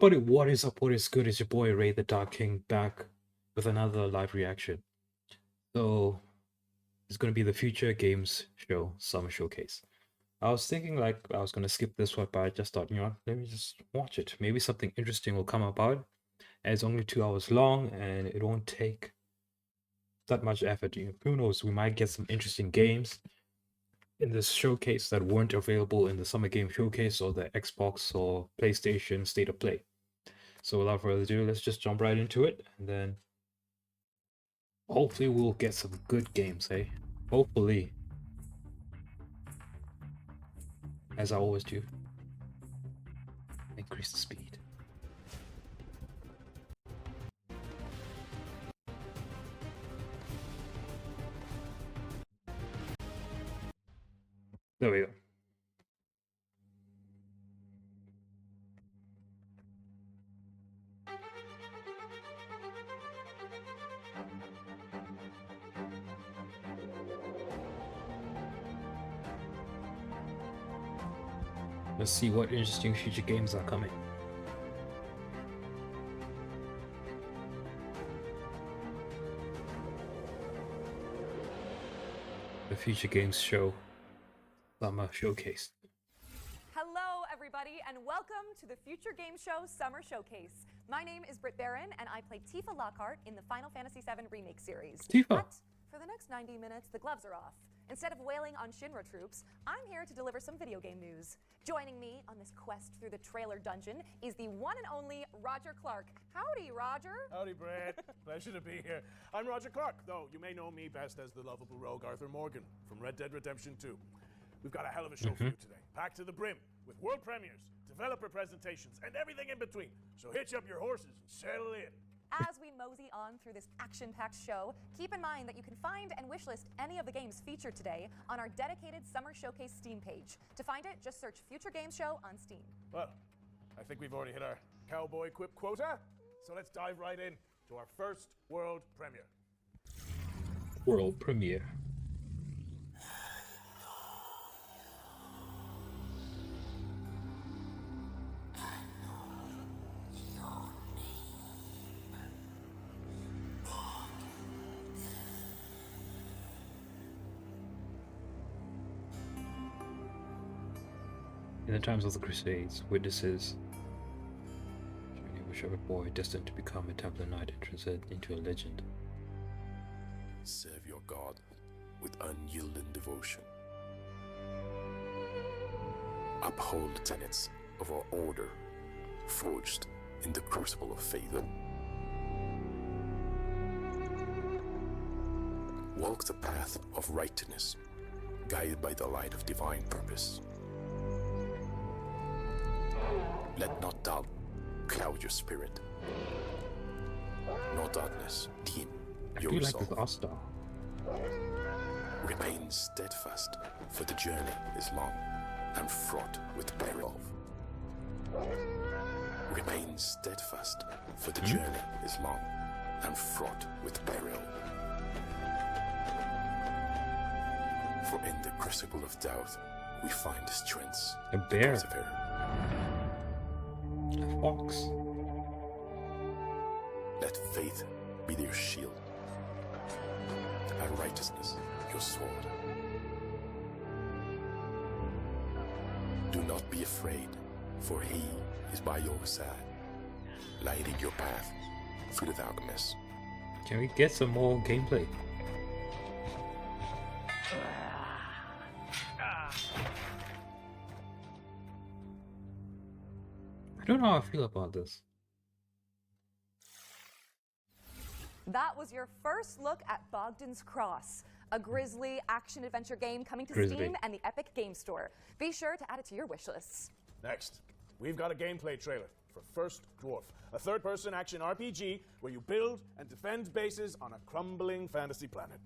everybody, what is up? What is good? It's your boy Ray the Dark King back with another live reaction. So it's gonna be the Future Games Show Summer Showcase. I was thinking like I was gonna skip this one, but I just thought, let me just watch it. Maybe something interesting will come about. And it's only 2 hours long, and it won't take that much effort. Who knows? We might get some interesting games in this showcase that weren't available in the Summer Game Showcase or the Xbox or PlayStation State of Play. So without further ado, let's just jump right into it, and then hopefully we'll get some good games, eh? Hopefully. As I always do. Increase the speed. There we go. Let's see what interesting future games are coming. The Future Games Show Summer Showcase. Hello, everybody, and welcome to the Future Game Show Summer Showcase. My name is Britt Barron, and I play Tifa Lockhart in the Final Fantasy VII Remake series. Tifa! But for the next 90 minutes, the gloves are off. Instead of wailing on Shinra troops, I'm here to deliver some video game news. Joining me on this quest through the trailer dungeon is the one and only Roger Clark. Howdy, Roger. Howdy, Brad. Pleasure to be here. I'm Roger Clark, though you may know me best as the lovable rogue Arthur Morgan from Red Dead Redemption 2. We've got a hell of a show for you today, packed to the brim with world premieres, developer presentations, and everything in between. So hitch up your horses and settle in. As we mosey on through this action-packed show, keep in mind that you can find and wishlist any of the games featured today on our dedicated Summer Showcase Steam page. To find it, just search Future Games Show on Steam. Well, I think we've already hit our cowboy quip quota, so let's dive right in to our first world premiere. World premiere. In the times of the Crusades, witnesses of a boy destined to become a Templar Knight and translate into a legend. Serve your God with unyielding devotion. Uphold the tenets of our order, forged in the crucible of faith. Walk the path of righteousness, guided by the light of divine purpose. Let not doubt cloud your spirit, nor darkness dim your I do resolve. like this art style. Remain steadfast, for the journey is long and fraught with peril. Remain steadfast, for the journey is long and fraught with peril. For in the crucible of doubt, we find strength A to bear. persevere. A fox. Let faith be your shield, and righteousness your sword. Do not be afraid, for he is by your side, lighting your path through the darkness. Can we get some more gameplay? I don't know how I feel about this. That was your first look at Bogdan's Cross, a grisly action-adventure game coming to Grisly. Steam and the Epic Game Store. Be sure to add it to your wish lists. Next, we've got a gameplay trailer for First Dwarf, a third-person action RPG where you build and defend bases on a crumbling fantasy planet.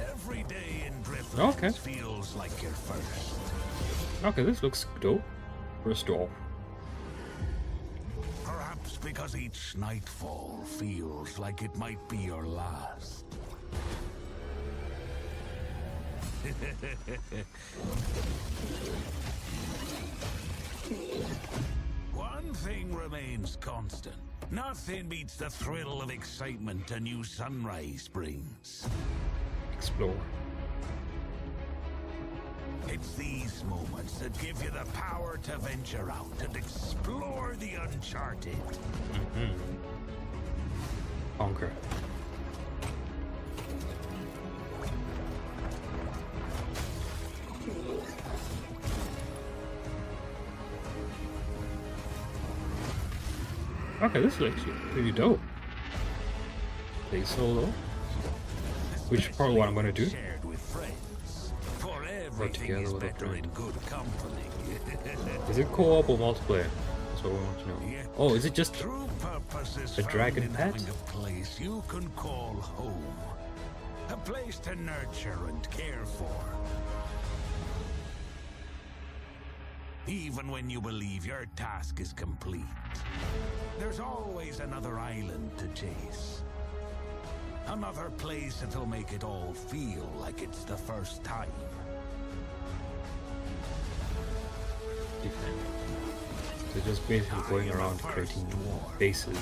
Every day in Driftlands Okay. feels like your first. Okay, this looks dope. First off. Perhaps because each nightfall feels like it might be your last. remains constant. Nothing beats the thrill of excitement a new sunrise brings. Explore. It's these moments that give you the power to venture out and explore the uncharted. Conquer. Okay, this is actually pretty dope. Play solo, which is probably what I'm gonna do. Shared with friends. For everything together is with a better friend. in good company. Is it co-op or multiplayer? That's what we want to know. Yeah. Oh, is it just True purpose is A found dragon in pet? having a place you can call home. A place to nurture and care for. Even when you believe your task is complete, there's always another island to chase. Another place that'll make it all feel like it's the first time. different? So just basically going around creating bases.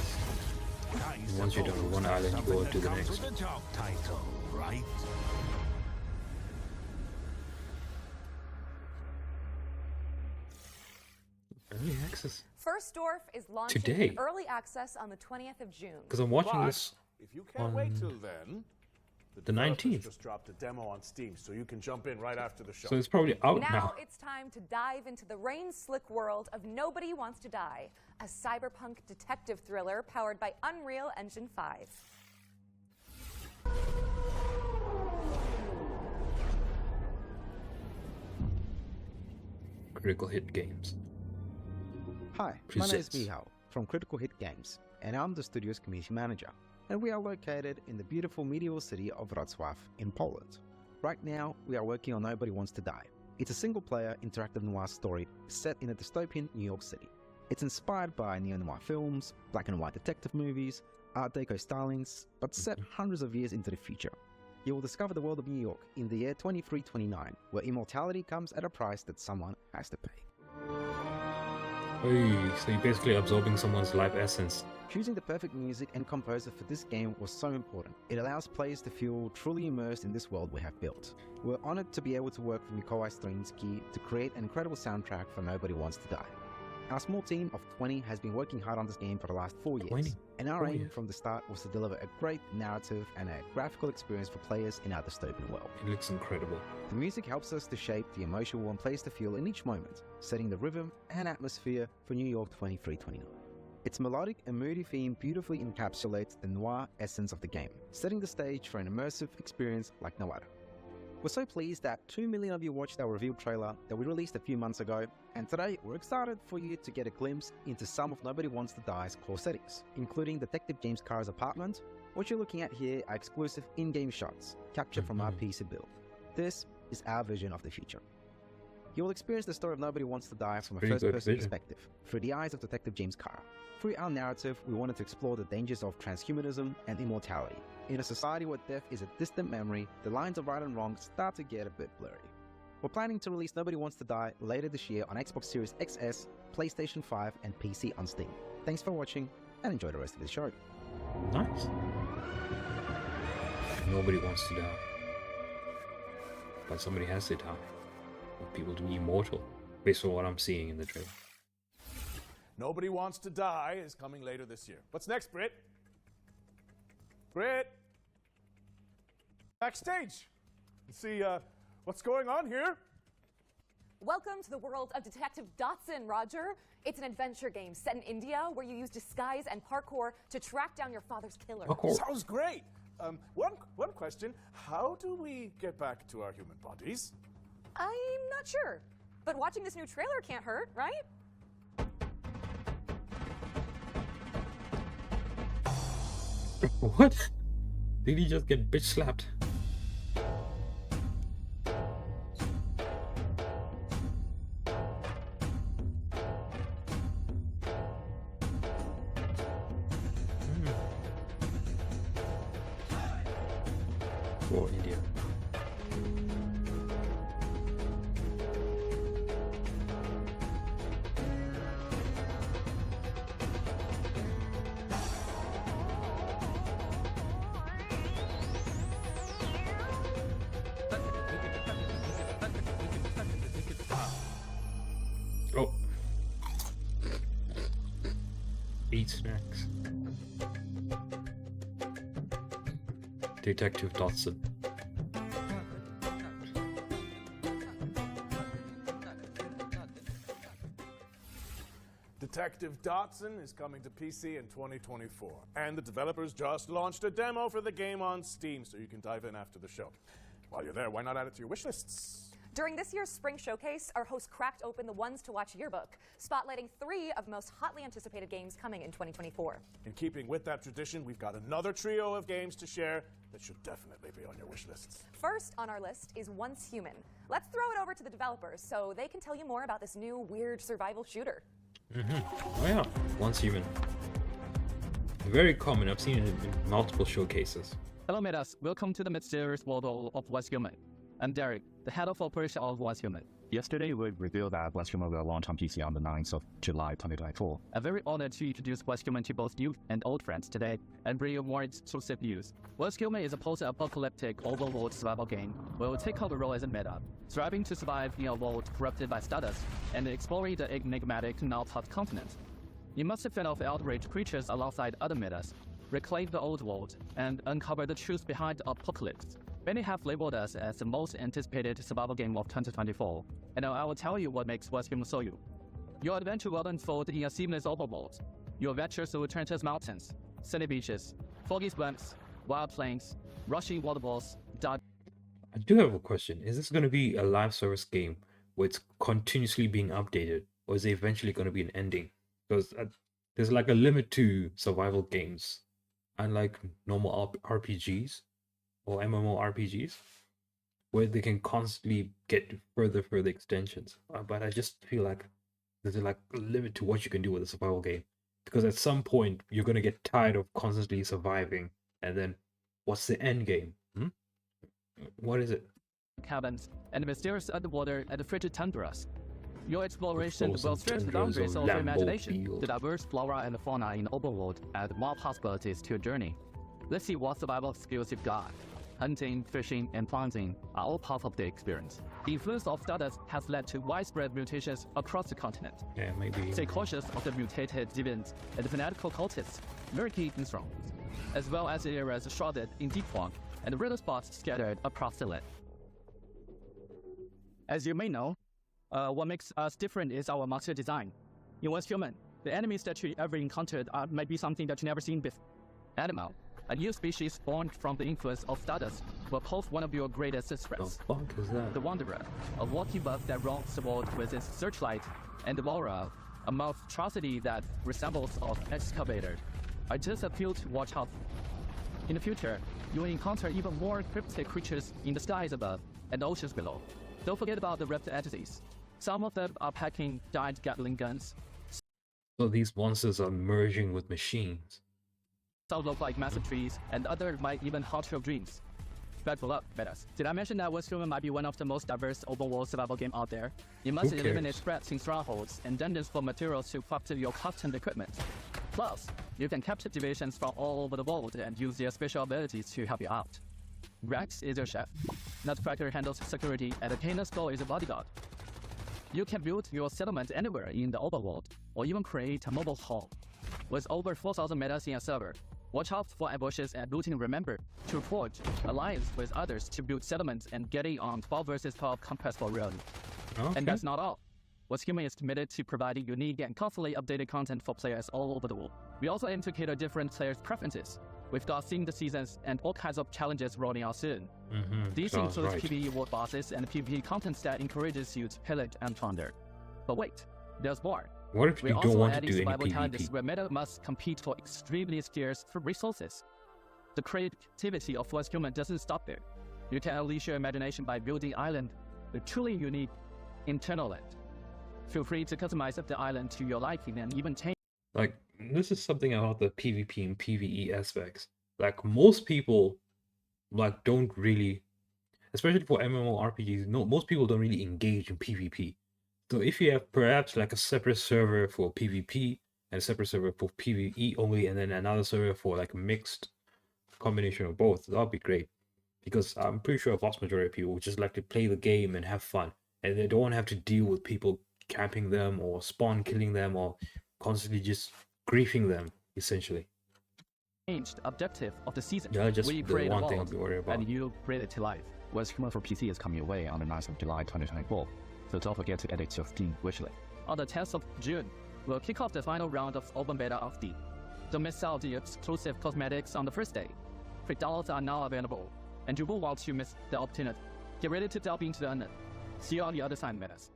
Once you're done with one island, you go to the next. With a job title, right? Early access. First Dwarf is launching Today. in early access on the 20th of June. Because I'm watching But this. if you can't wait on till then, the developers 19th. just dropped a demo on Steam, so you can jump in right after the show. So it's probably out Now now. it's time to dive into the rain-slick world of Nobody Wants to Die, a cyberpunk detective thriller powered by Unreal Engine 5. Critical Hit Games. Hi, my name is Presents. Mihal from Critical Hit Games, and I'm the studio's community manager. And we are located in the beautiful medieval city of Wrocław in Poland. Right now, we are working on Nobody Wants to Die. It's a single-player interactive noir story set in a dystopian New York City. It's inspired by neo-noir films, black and white detective movies, Art Deco stylings, but set hundreds of years into the future. You will discover the world of New York in the year 2329, where immortality comes at a price that someone has to pay. Hey, so you're basically absorbing someone's life essence. Choosing the perfect music and composer for this game was so important. It allows players to feel truly immersed in this world we have built. We're honored to be able to work with Mikołaj Stroiński to create an incredible soundtrack for Nobody Wants to Die. Our small team of 20 has been working hard on this game for the last 4 years, 20? and our 4 aim years. from the start was to deliver a great narrative and a graphical experience for players in our dystopian world. It looks incredible. The music helps us to shape the emotion one plays to feel in each moment, setting the rhythm and atmosphere for New York 2329. Its melodic and moody theme beautifully encapsulates the noir essence of the game, setting the stage for an immersive experience like no other. We're so pleased that 2 million of you watched our reveal trailer that we released a few months ago, and today we're excited for you to get a glimpse into some of Nobody Wants to Die's core settings, including Detective James Carr's apartment. What you're looking at here are exclusive in-game shots captured from our PC build. This is our vision of the future. You will experience the story of Nobody Wants to Die from a Pretty good first-person vision. perspective, through the eyes of Detective James Carr. Through our narrative, we wanted to explore the dangers of transhumanism and immortality. In a society where death is a distant memory, the lines of right and wrong start to get a bit blurry. We're planning to release Nobody Wants to Die later this year on Xbox Series XS, PlayStation 5, and PC on Steam. Thanks for watching, and enjoy the rest of the show. Nice. Nobody wants to die. But somebody has to die. Want people to be immortal, based on what I'm seeing in the trailer. Nobody Wants to Die is coming later this year. What's next, Britt? Britt! Backstage! Let's see what's going on here. Welcome to the world of Detective Dotson, Roger. It's an adventure game set in India where you use disguise and parkour to track down your father's killer. Parkour. Sounds great. One question. How do we get back to our human bodies? I'm not sure, but watching this new trailer can't hurt, right? What? Did he just get bitch slapped? For India. Eat snacks. Detective Dotson. Detective Dotson is coming to PC in 2024, and the developers just launched a demo for the game on Steam, so you can dive in after the show. While you're there, why not add it to your wish lists? During this year's Spring Showcase, our host cracked open the Ones to Watch yearbook, spotlighting 3 of the most hotly anticipated games coming in 2024. In keeping with that tradition, we've got another trio of games to share that should definitely be on your wish lists. First on our list is Once Human. Let's throw it over to the developers so they can tell you more about this new weird survival shooter. Oh yeah, Once Human. Very common. I've seen it in multiple showcases. Hello, Metas. Welcome to the mysterious world of Once Human. I'm Derek, the head of operation of Once Human. Yesterday, we revealed that Once Human will launch on PC on the 9th of July 2024. I'm very honored to introduce Once Human to both new and old friends today and bring you more exclusive news. Once Human is a post-apocalyptic overworld survival game where we'll take on the role as a meta, striving to survive in a world corrupted by Stardust and exploring the enigmatic now-hot continent. You must fend off outraged creatures alongside other metas, reclaim the old world, and uncover the truth behind the apocalypse. Many have labeled us as the most anticipated survival game of 2024, and I will tell you what makes Once Human so you. Your adventure will unfold in a seamless overworld. Your adventures will turn to mountains, sandy beaches, foggy swamps, wild plains, rushing waterfalls, dark. I do have a question. Is this going to be a live service game where it's continuously being updated, or is it eventually going to be an ending? Because there's like a limit to survival games, unlike normal RPGs or MMORPGs, where they can constantly get further extensions. But I just feel like there's like a limit to what you can do with a survival game, because at some point you're going to get tired of constantly surviving, and then what's the end game? What is it? Cabins and mysterious underwater and frigid tundras. Your exploration frozen will stretch the tundras boundaries of of your Lambeau imagination, Field. the diverse flora and fauna in the overworld add more possibilities to your journey. Let's see what survival skills you've got. Hunting, fishing, and planting are all part of the experience. The influence of Stardust has led to widespread mutations across the continent. Yeah, maybe. Stay cautious of the mutated deviants and fanatical cultists lurking in strongholds, as well as areas shrouded in deep fog and riddle spots scattered across the land. As you may know, what makes us different is our monster design. In Once Human, the enemies that you ever encountered might be something that you never seen before. Animal, a new species born from the influence of Stardust, will pose one of your greatest The threats. fuck is that? The Wanderer, a walking bug that roams the world with its searchlight, and the Laura, a monstrosity that resembles an excavator, are just a few to watch out for. In the future, you will encounter even more cryptic creatures in the skies above and the oceans below. Don't forget about the rift entities. Some of them are packing giant Gatling guns. So these monsters are merging with machines. Some look like massive trees, and others might even haunt your dreams. Bad luck, Metas. Did I mention that Once Human might be one of the most diverse overworld survival game out there? You must Who eliminate cares? threats in strongholds and dungeons for materials to craft your custom equipment. Plus, you can capture deviations from all over the world and use their special abilities to help you out. Rex is your chef. Nutcracker handles security, and Canis Skull is a bodyguard. You can build your settlement anywhere in the overworld, or even create a mobile hall. With over 4,000 metas in a server, watch out for ambushes and looting. Remember to forge alliance with others to build settlements and get in on 12 vs 12 compressible reality. Okay. And that's not all. Once Human is committed to providing unique and constantly updated content for players all over the world. We also aim to cater different players' preferences. We've got themed seasons and all kinds of challenges rolling out soon. These sounds include right. PvE world bosses and PvP content that encourages you to pillage and plunder. But wait, there's more. What if We're you don't also want to adding do any survival challenges PvP? where meta must compete for extremely scarce resources. The creativity of Once Human doesn't stop there. You can unleash your imagination by building island with truly unique internal land. Feel free to customize the island to your liking and even change. Like, this is something about the PvP and PvE aspects. Like, most people, like, don't really, especially for MMORPGs, no, most people don't really engage in PvP. So if you have perhaps like a separate server for PvP and a separate server for PvE only, and then another server for like a mixed combination of both, that would be great. Because I'm pretty sure a vast majority of people would just like to play the game and have fun, and they don't have to deal with people camping them or spawn killing them or constantly just griefing them, essentially. Changed objective of the season. Yeah, just we the create a one thing world, I'll be worried about. and you bring it to life. West Humor for PC is coming away on the 9th of July 2024, so don't forget to add it to your Steam wishlist. On the 10th of June, we'll kick off the final round of open beta of Steam. Don't miss out the exclusive cosmetics on the first day. Free downloads are now available, and you won't want to miss the opportunity. Get ready to delve into the unknown. See you on the other side, Menace.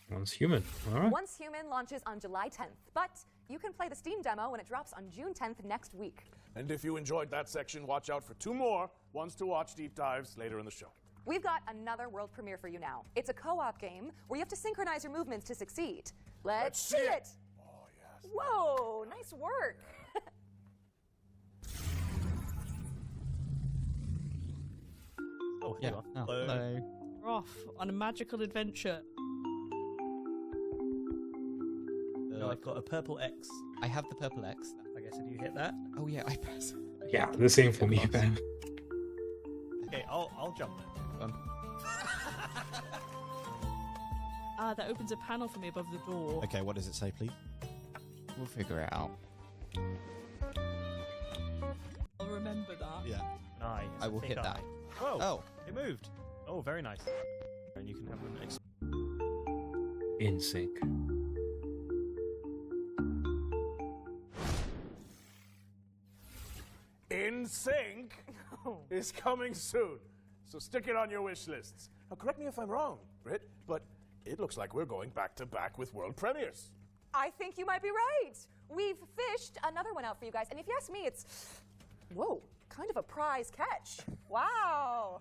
Once Human. All right. Once Human launches on July 10th, but you can play the Steam demo when it drops on June 10th next week. And if you enjoyed that section, watch out for 2 more ones to watch deep dives later in the show. We've got another world premiere for you now. It's a co-op game where you have to synchronize your movements to succeed. Let's see it! Oh, yes. Whoa, nice work. Oh, Yeah. here you Oh, are. hello. We're off on a magical adventure. So I've got a purple X. I have the purple X. I guess if you hit that. Oh yeah, I press. Yeah, the same for me, Of course. man. Okay, I'll jump. Ah, that opens a panel for me above the door. Okay, what does it say, please? We'll figure it out. I'll remember that. Yeah. Nice. I will think hit that. Whoa! Oh, It moved. Oh, very nice. And you can have an In sync. In Sync is coming soon, so stick it on your wish lists. Now, correct me if I'm wrong, Britt, but it looks like we're going back to back with world premieres. I think you might be right. We've fished another one out for you guys, and if you ask me, it's, whoa, kind of a prize catch. Wow.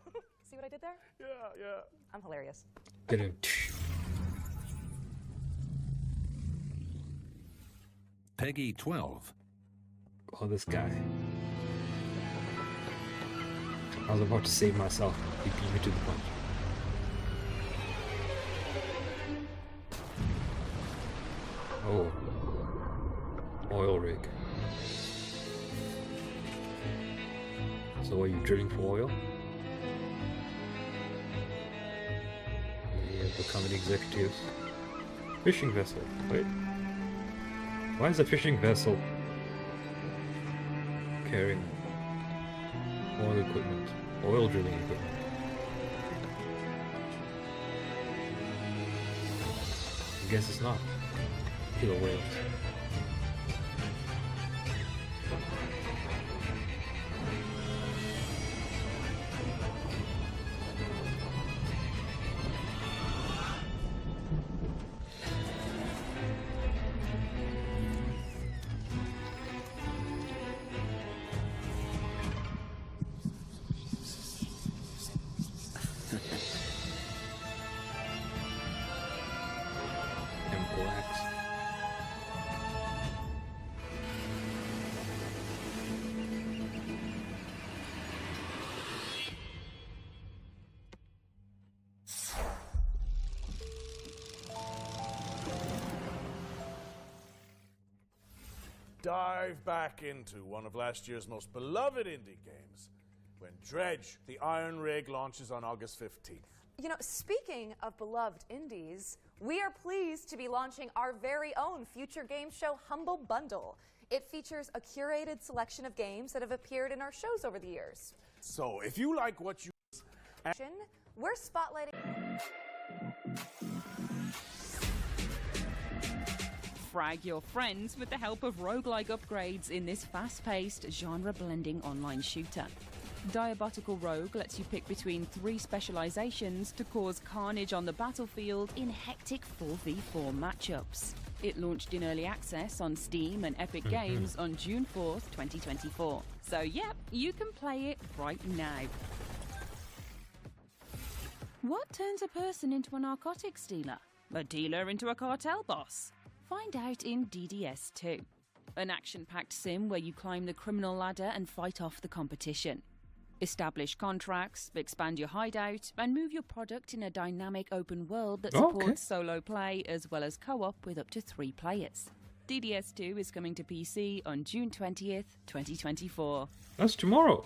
See what I did there? Yeah. I'm hilarious. Didn't. Peggy 12. Oh, this guy. I was about to save myself. He beat me to the punch. Oh. Oil rig. So are you drilling for oil? Yeah, becoming executives. Fishing vessel. Wait. Why is a fishing vessel carrying oil equipment? Oil drilling equipment. I guess it's not. Killer whales. And blacks. Dive back into one of last year's most beloved indie games when Dredge, the Iron Rig, launches on August 15th. You know, speaking of beloved indies, we are pleased to be launching our very own future game show, Humble Bundle. It features a curated selection of games that have appeared in our shows over the years. So if you like what you We're spotlighting. Frag your friends with the help of roguelike upgrades in this fast-paced, genre-blending online shooter. Diabotical Rogue lets you pick between 3 specializations to cause carnage on the battlefield in hectic 4v4 matchups. It launched in early access on Steam and Epic Games on June 4th, 2024. So yep, you can play it right now. What turns a person into a narcotics dealer? A dealer into a cartel boss? Find out in DDS 2, an action-packed sim where you climb the criminal ladder and fight off the competition. Establish contracts, expand your hideout, and move your product in a dynamic open world that supports solo play as well as co-op with up to 3 players. DDS 2 is coming to PC on June 20th, 2024. That's tomorrow.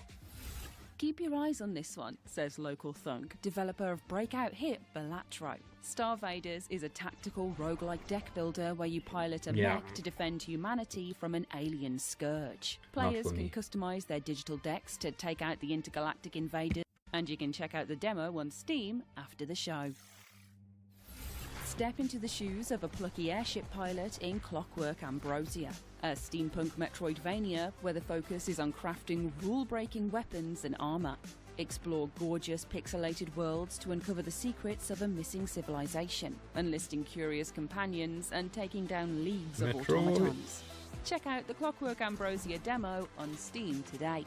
Keep your eyes on this one, says local thunk, developer of breakout hit Balatro. Star Vaders is a tactical roguelike deck builder where you pilot a mech to defend humanity from an alien scourge. Players can customize their digital decks to take out the intergalactic invaders, and you can check out the demo on Steam after the show. Step into the shoes of a plucky airship pilot in Clockwork Ambrosia, a steampunk Metroidvania where the focus is on crafting rule-breaking weapons and armour. Explore gorgeous pixelated worlds to uncover the secrets of a missing civilization, enlisting curious companions and taking down leagues of automatons. Check out the Clockwork Ambrosia demo on Steam today.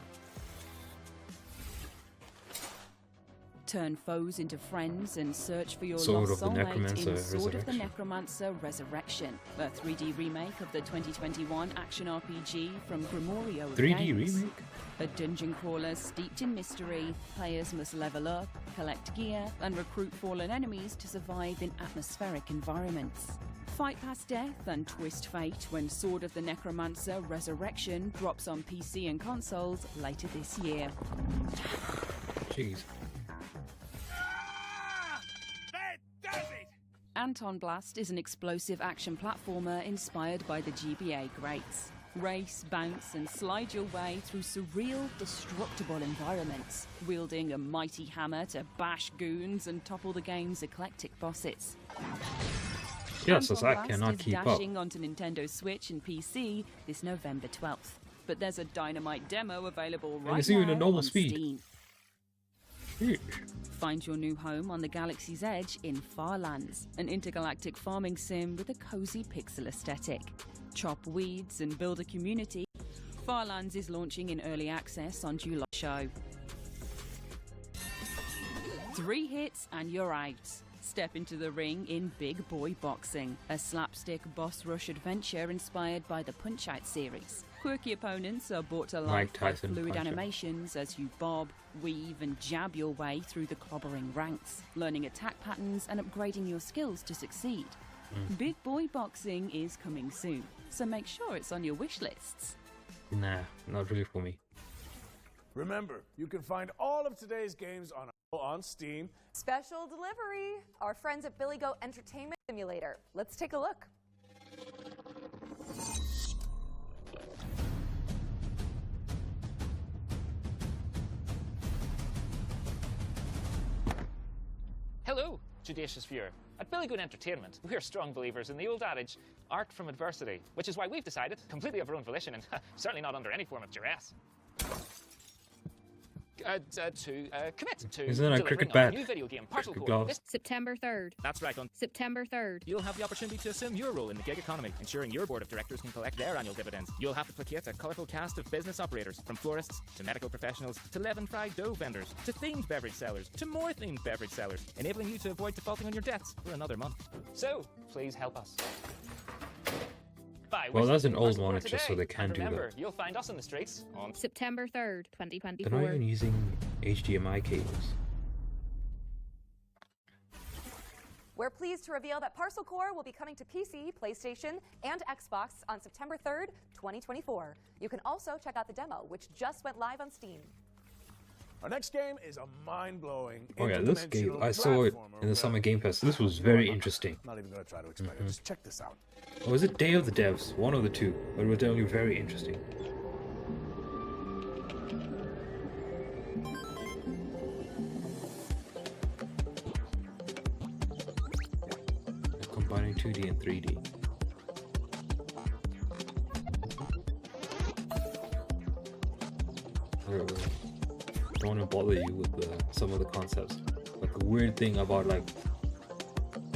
Turn foes into friends and search for your lost soulmate in Sword of the Necromancer Resurrection, a 3D remake of the 2021 action RPG from Grimorio 3D Games. remake? A dungeon crawler steeped in mystery, players must level up, collect gear, and recruit fallen enemies to survive in atmospheric environments. Fight past death and twist fate when Sword of the Necromancer Resurrection drops on PC and consoles later this year. Jeez. Anton Blast is an explosive action platformer inspired by the GBA greats. Race, bounce, and slide your way through surreal, destructible environments, wielding a mighty hammer to bash goons and topple the game's eclectic bosses. Yes, as I Anton cannot Blast is keep up. dashing onto Nintendo Switch and PC this November 12th. But there's a dynamite demo available right it's now even a normal on speed. Steam. Find your new home on the galaxy's edge in Farlands, an intergalactic farming sim with a cozy pixel aesthetic. Chop weeds and build a community. Farlands is launching in early access on July show. 3 hits and you're out. Step into the ring in Big Boy Boxing, a slapstick boss rush adventure inspired by the Punch-Out series. Quirky opponents are brought to life by fluid animations as you bob, weave and jab your way through the clobbering ranks, learning attack patterns and upgrading your skills to succeed. Big Boy Boxing is coming soon, so make sure it's on your wish lists. Nah, not really for me. Remember, you can find all of today's games on Steam. Special delivery! Our friends at Billy Goat Entertainment Simulator. Let's take a look. Hello, judacious viewer. At Billy Goat Entertainment, we're strong believers in the old adage, art from adversity, which is why we've decided, completely of our own volition and certainly not under any form of duress, to commit to Isn't that a cricket bat? new video game, Parcel Cricket Core. gloves. September 3rd. That's right, on September 3rd. You'll have the opportunity to assume your role in the gig economy, ensuring your board of directors can collect their annual dividends. You'll have to placate a colourful cast of business operators, from florists to medical professionals to leaven fried dough vendors to themed beverage sellers to more themed beverage sellers, enabling you to avoid defaulting on your debts for another month. So, please help us. Well, that's an old monitor, so they can't do Remember, that. you'll find us on the streets on September 3rd, They're 2024. not even using HDMI cables. We're pleased to reveal that Parcel Core will be coming to PC, PlayStation, and Xbox on September 3rd, 2024. You can also check out the demo, which just went live on Steam. Our next game is a mind-blowing, Oh yeah, this game, I saw it in the Summer Game Fest. This was very interesting. Not even going to try to explain it. Just check this out. Or was it Day of the Devs? One of the two. But it was definitely very interesting. Combining 2D and 3D. Don't want to bother you with some of the concepts. Like the weird thing about like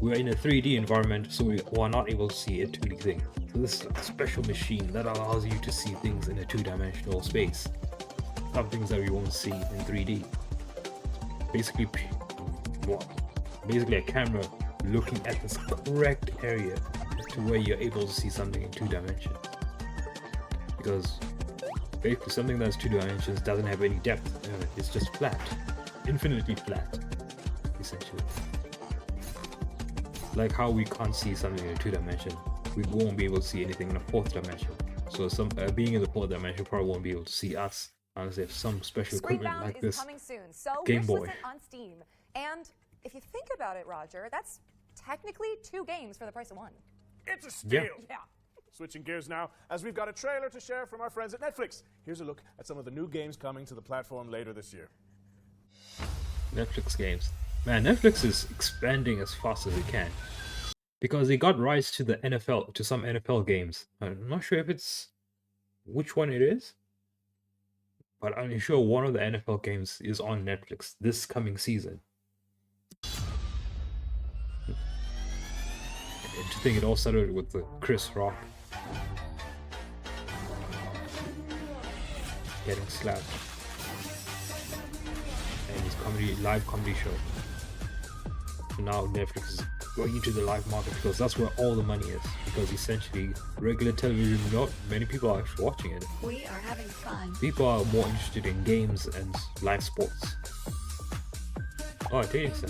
we're in a 3D environment, so we are not able to see a 2D thing. So this is a special machine that allows you to see things in a 2-dimensional space. Some things that we won't see in 3D. Basically, basically a camera looking at this correct area to where you're able to see something in 2 dimensions. Because basically something that's 2 dimensions doesn't have any depth. It's just flat, infinitely flat, essentially. Like how we can't see something in a 2 dimension, we won't be able to see anything in a 4th dimension. So being in the 4th dimension probably won't be able to see us unless they have some special equipment Screenbound like is this coming soon, so Game wishlist Boy. it on Steam. And if you think about it, Roger, that's technically 2 games for the price of 1. It's a steal. Yeah. Switching gears now, as we've got a trailer to share from our friends at Netflix. Here's a look at some of the new games coming to the platform later this year. Netflix games. Man, Netflix is expanding as fast as it can. Because they got rights to the NFL, to some NFL games. I'm not sure if it's which one it is. But I'm sure one of the NFL games is on Netflix this coming season. And to think it all started with the Chris Rock getting slapped. And his live comedy show. So now Netflix is going into the live market because that's where all the money is. Because essentially, regular television, not many people are actually watching it. We are having fun. People are more interested in games and live sports. Oh, I think so.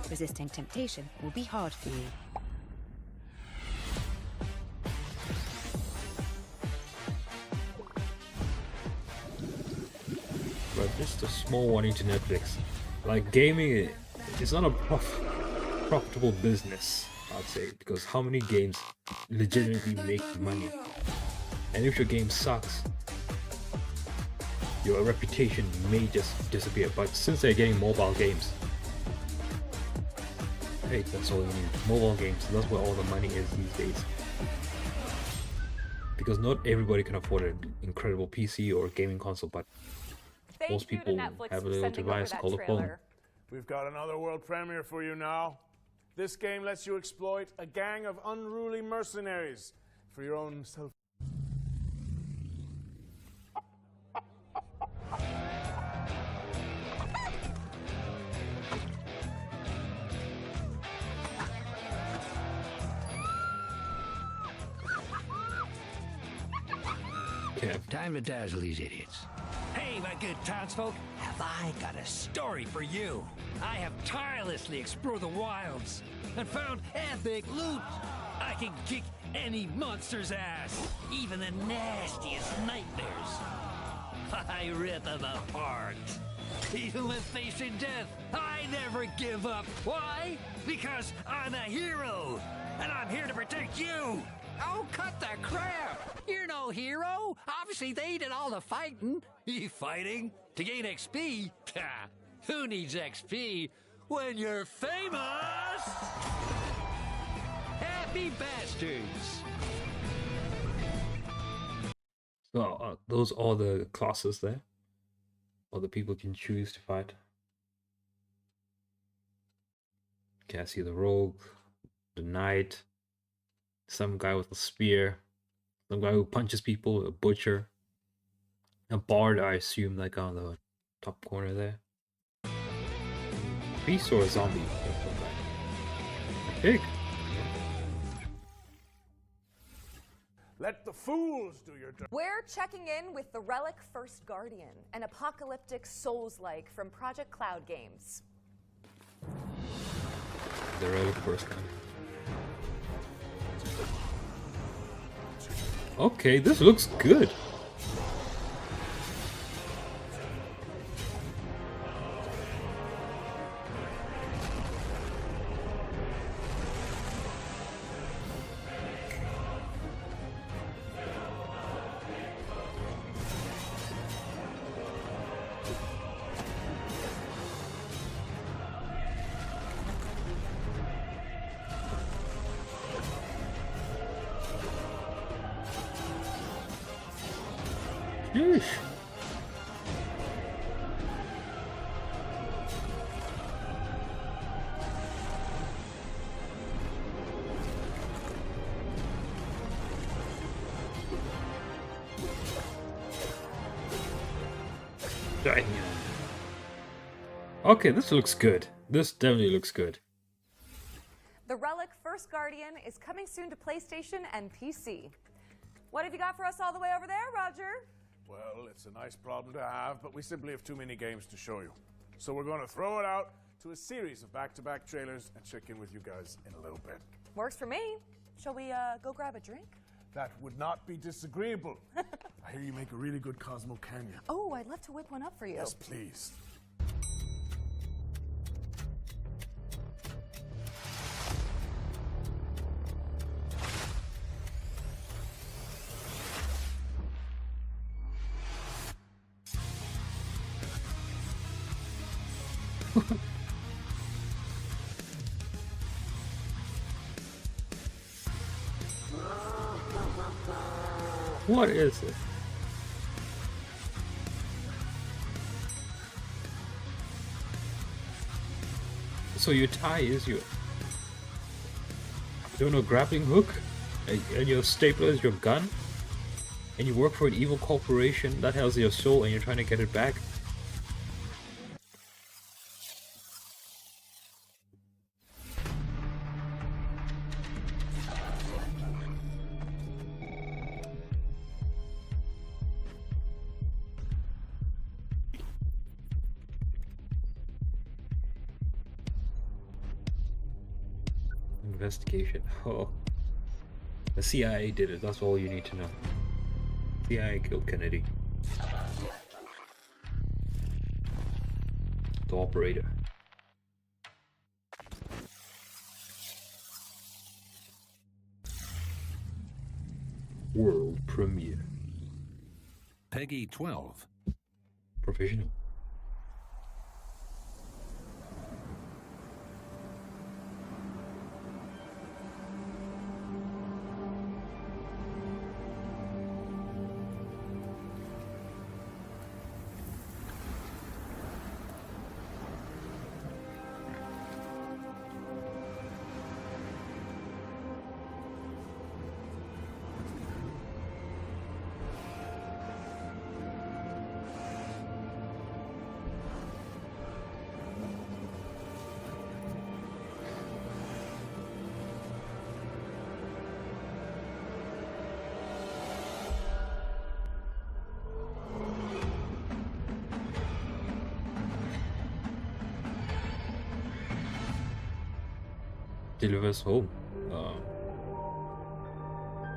Resisting temptation will be hard for you. But just a small warning to Netflix. Like gaming, it's not a profitable business, I'd say, because how many games legitimately make money? And if your game sucks, your reputation may just disappear. But since they're getting mobile games, hey, that's all you need. Mobile games, that's where all the money is these days. Because not everybody can afford an incredible PC or gaming console, but most people have a little device called a phone. We've got another world premiere for you now. This game lets you exploit a gang of unruly mercenaries for your own self. Time to dazzle these idiots. Hey, my good townsfolk, have I got a story for you? I have tirelessly explored the wilds and found epic loot. I can kick any monster's ass, even the nastiest nightmares. I rip them apart. Even when facing death, I never give up. Why? Because I'm a hero, and I'm here to protect you. Oh, cut the crap! You're no hero. Obviously, they did all the fighting. You fighting? To gain XP? Who needs XP when you're famous? Happy bastards! So those are the classes there, or the people can choose to fight. Okay, I see the rogue, the knight, some guy with a spear, some guy who punches people, a butcher, a bard, I assume, like on the top corner there. Beast or a zombie? A pig. Let the fools do your job. We're checking in with the Relic First Guardian, an apocalyptic Souls-like from Project Cloud Games. The Relic First Guardian. Okay, this looks good. Yeesh. Damn. Okay, this looks good. This definitely looks good. The Relic First Guardian is coming soon to PlayStation and PC. What have you got for us all the way over there, Roger? Well, it's a nice problem to have, but we simply have too many games to show you. So we're going to throw it out to a series of back-to-back trailers and check in with you guys in a little bit. Works for me. Shall we go grab a drink? That would not be disagreeable. I I hear you make a really good Cosmo Canyon. Oh, I'd love to whip one up for you. Yes, please. What is it? So your tie is your, you know, grappling hook, and your stapler is your gun, and you work for an evil corporation that has your soul, and you're trying to get it back. Investigation. Oh. The CIA did it, that's all you need to know. CIA killed Kennedy. The operator. World premiere. Peggy 12. Provisional. Delivers home.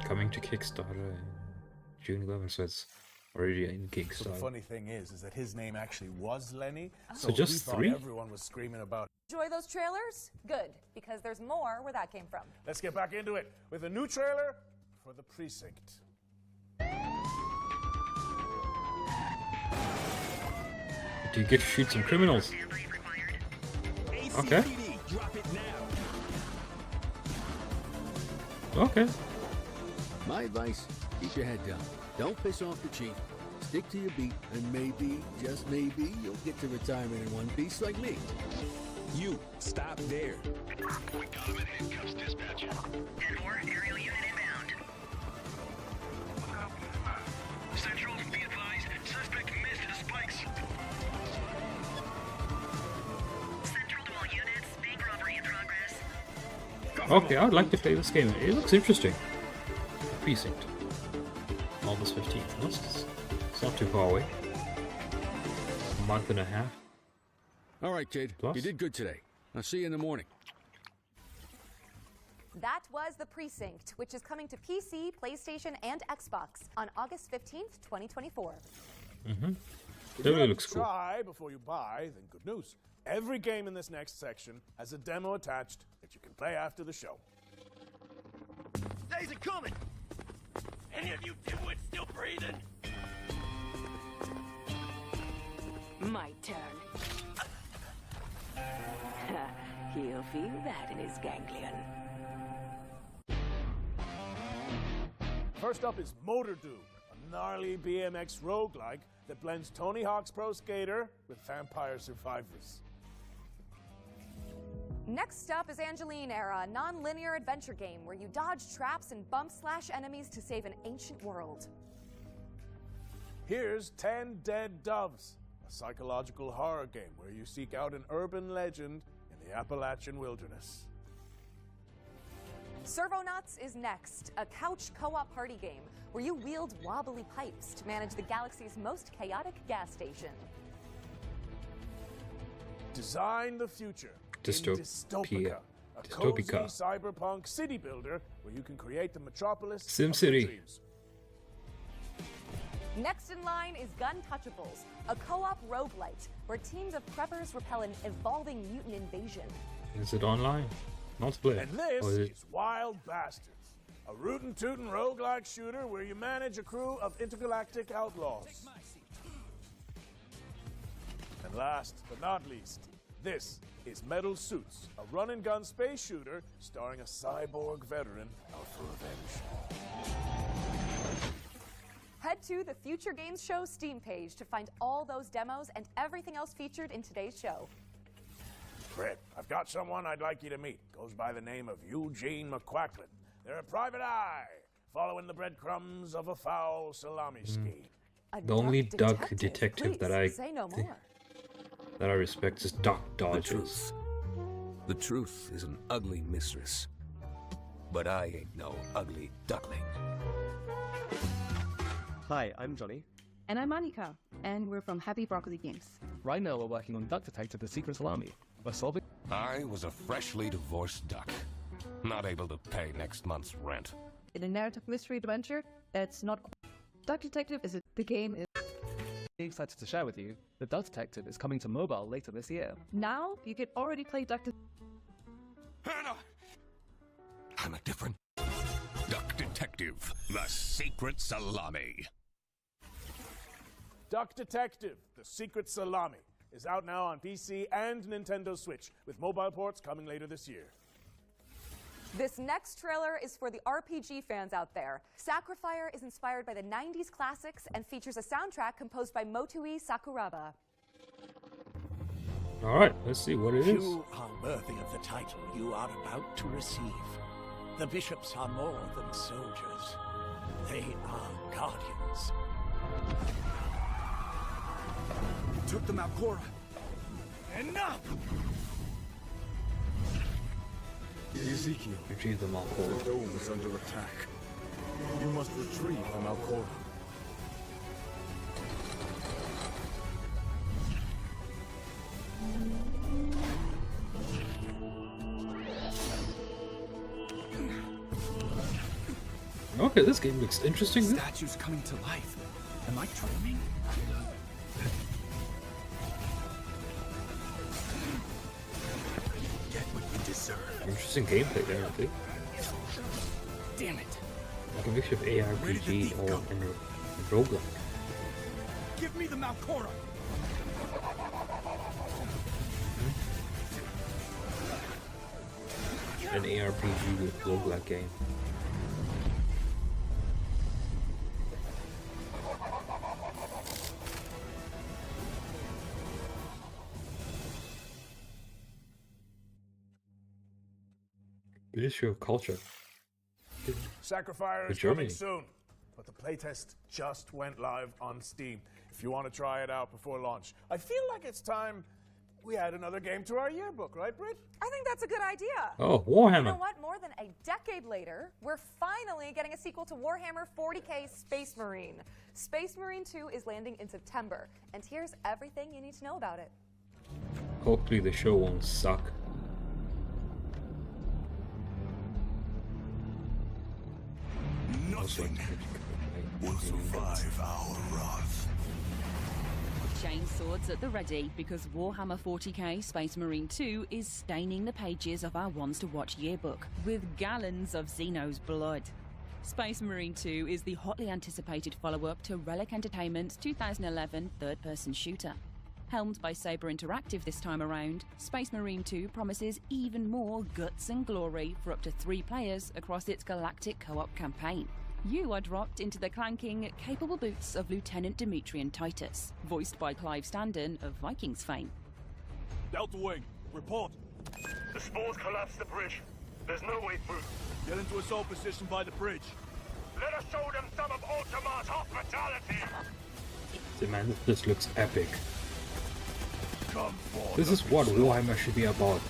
Coming to Kickstarter June 11th, so it's already in Kickstarter. So the funny thing is that his name actually was Lenny. So just we thought 3? Everyone was screaming about. Enjoy those trailers? Good, because there's more where that came from. Let's get back into it with a new trailer for The Precinct. Do you get to shoot some criminals? Okay. Okay. My advice, keep your head down. Don't piss off the chief. Stick to your beat, and maybe, just maybe, you'll get to retirement in one piece like me. You, stop there. We got him in handcuffs, dispatch. 10-4, aerial unit inbound. Central, be advised, suspect missed the spikes. Central to all units, bank robbery in progress. Okay, I'd like to play this game. It looks interesting. Precinct. August 15th. It's not too far away. A month and a half. All right, kid. Plus? You did good today. I'll see you in the morning. That was The Precinct, which is coming to PC, PlayStation, and Xbox on August 15th, 2024. Mm-hmm. If That you really like looks to cool. try before you buy, then good news. Every game in this next section has a demo attached that you can play after the show. Days are coming! Any of you dimwits still breathing? My turn. He'll feel that in his ganglion. First up is Motor Doom, a gnarly BMX roguelike that blends Tony Hawk's Pro Skater with Vampire Survivors. Next up is Angeline Era, a non-linear adventure game where you dodge traps and bump slash enemies to save an ancient world. Here's 10 Dead Doves, a psychological horror game where you seek out an urban legend in the Appalachian wilderness. Servonauts is next, a couch co-op party game where you wield wobbly pipes to manage the galaxy's most chaotic gas station. Design the future in Dystopia. a Dystopica. cozy cyberpunk city builder where you can create the metropolis of your SimCity. dreams. Next in line is Guntouchables, a co-op roguelite where teams of preppers repel an evolving mutant invasion. Is it online? Multiplayer? And this Or is it... is Wild Bastards, a rootin' tootin' roguelike shooter where you manage a crew of intergalactic outlaws. And last but not least, this is Metal Suits, a run-and-gun space shooter starring a cyborg veteran out for revenge. Head to the Future Games Show Steam page to find all those demos and everything else featured in today's show. Brett, I've got someone I'd like you to meet. Goes by the name of Eugene McQuacklin. They're a private eye, following the breadcrumbs of a foul salami scheme. The only duck detective that I Say no more. that I respect is Duck Dodgers. The truth is an ugly mistress. But I ain't no ugly duckling. Hi, I'm Johnny. And I'm Monica, and we're from Happy Broccoli Games. Right now we're working on Duck Detective: The Secret Salami. We're solving... I was a freshly divorced duck. Not able to pay next month's rent. In a narrative mystery adventure, that's not... Duck Detective is the game is... Excited to share with you that Duck Detective is coming to mobile later this year. Now, you can already play Duck Hannah! I'm a different... Duck Detective: The Secret Salami. Duck Detective: The Secret Salami is out now on PC and Nintendo Switch, with mobile ports coming later this year. This next trailer is for the RPG fans out there. Sacrifier is inspired by the 90s classics and features a soundtrack composed by Motoi Sakuraba. Alright, let's see what it is. You are worthy of the title you are about to receive. The bishops are more than soldiers. They are guardians. Took them out, Cora. Enough! Ezekiel, retrieve the Malcora. The dome is under attack. You must retrieve the Malcora. Okay, this game looks interesting. Statues coming to life. Am I dreaming? Get what you deserve. Interesting gameplay there, I think. Damn it. Like a mixture of ARPG or and roguelike. Give me the Malcora. An ARPG with roguelike game. Issue of culture. Sacrifier For is coming Germany. soon, but the playtest just went live on Steam. If you want to try it out before launch, I feel like it's time we add another game to our yearbook, right, Britt? I think that's a good idea. Oh, Warhammer. You know what? More than a decade later, we're finally getting a sequel to Warhammer 40k Space Marine. Space Marine 2 is landing in September, and here's everything you need to know about it. Hopefully the show won't suck. Nothing will survive our wrath. Chainswords at the ready, because Warhammer 40k Space Marine 2 is staining the pages of our Ones to Watch yearbook with gallons of Xeno's blood. Space Marine 2 is the hotly anticipated follow-up to Relic Entertainment's 2011 third-person shooter. Helmed by Saber Interactive this time around, Space Marine 2 promises even more guts and glory for up to 3 players across its galactic co-op campaign. You are dropped into the clanking, capable boots of Lieutenant Demetrian Titus, voiced by Clive Standen of Vikings fame. Delta Wing, report. The spores collapsed the bridge. There's no way through. Get into assault position by the bridge. Let us show them some of Ultima's hospitality. See, man, this looks epic. Come forth. This is what Warhammer should be about.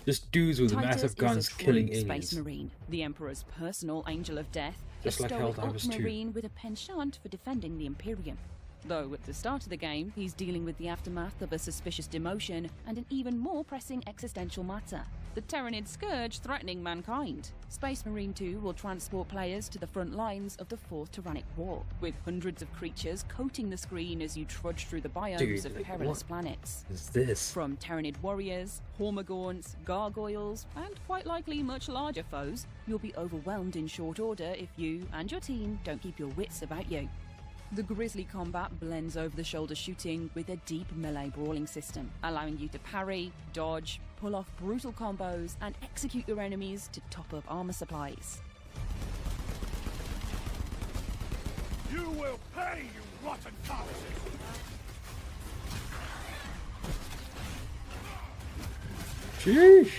Just dudes with Titus massive is guns a true killing Space aliens. Marine, the Emperor's personal angel of death, Just a like stoic Helldivers 2. Marine with a penchant for defending the Imperium. Though at the start of the game, he's dealing with the aftermath of a suspicious demotion and an even more pressing existential matter: the Tyranid Scourge threatening mankind. Space Marine 2 will transport players to the front lines of the Fourth Tyrannic War, with hundreds of creatures coating the screen as you trudge through the biomes of perilous planets. Is this? From Tyranid warriors, Hormagaunts, gargoyles, and quite likely much larger foes, you'll be overwhelmed in short order if you and your team don't keep your wits about you. The grisly combat blends over-the-shoulder shooting with a deep melee brawling system, allowing you to parry, dodge, pull off brutal combos, and execute your enemies to top up armor supplies. You will pay, you rotten carcasses! Sheesh!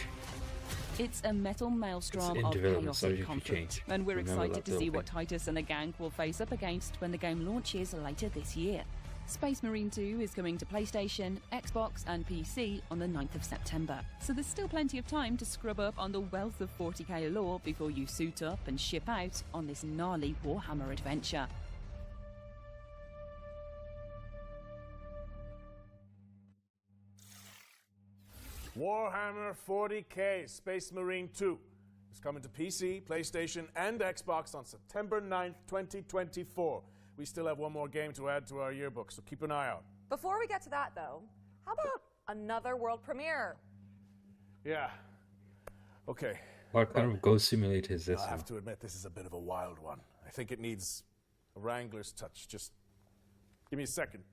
It's a metal maelstrom It's in of development, so chaotic you can conflict, change. and we're Remember excited that to see little what Titus and the gang will face up against when the game launches later this year. Space Marine 2 is coming to PlayStation, Xbox and PC on the 9th of September, so there's still plenty of time to scrub up on the wealth of 40k lore before you suit up and ship out on this gnarly Warhammer adventure. Warhammer 40k Space Marine 2 is coming to PC, PlayStation, and Xbox on September 9th, 2024. We still have one more game to add to our yearbook, so keep an eye out. Before we get to that, though, how about another world premiere? Yeah. Okay. What kind of Ghost Simulator is this? I have to admit, this is a bit of a wild one. I think it needs a Wrangler's touch. Just give me a second.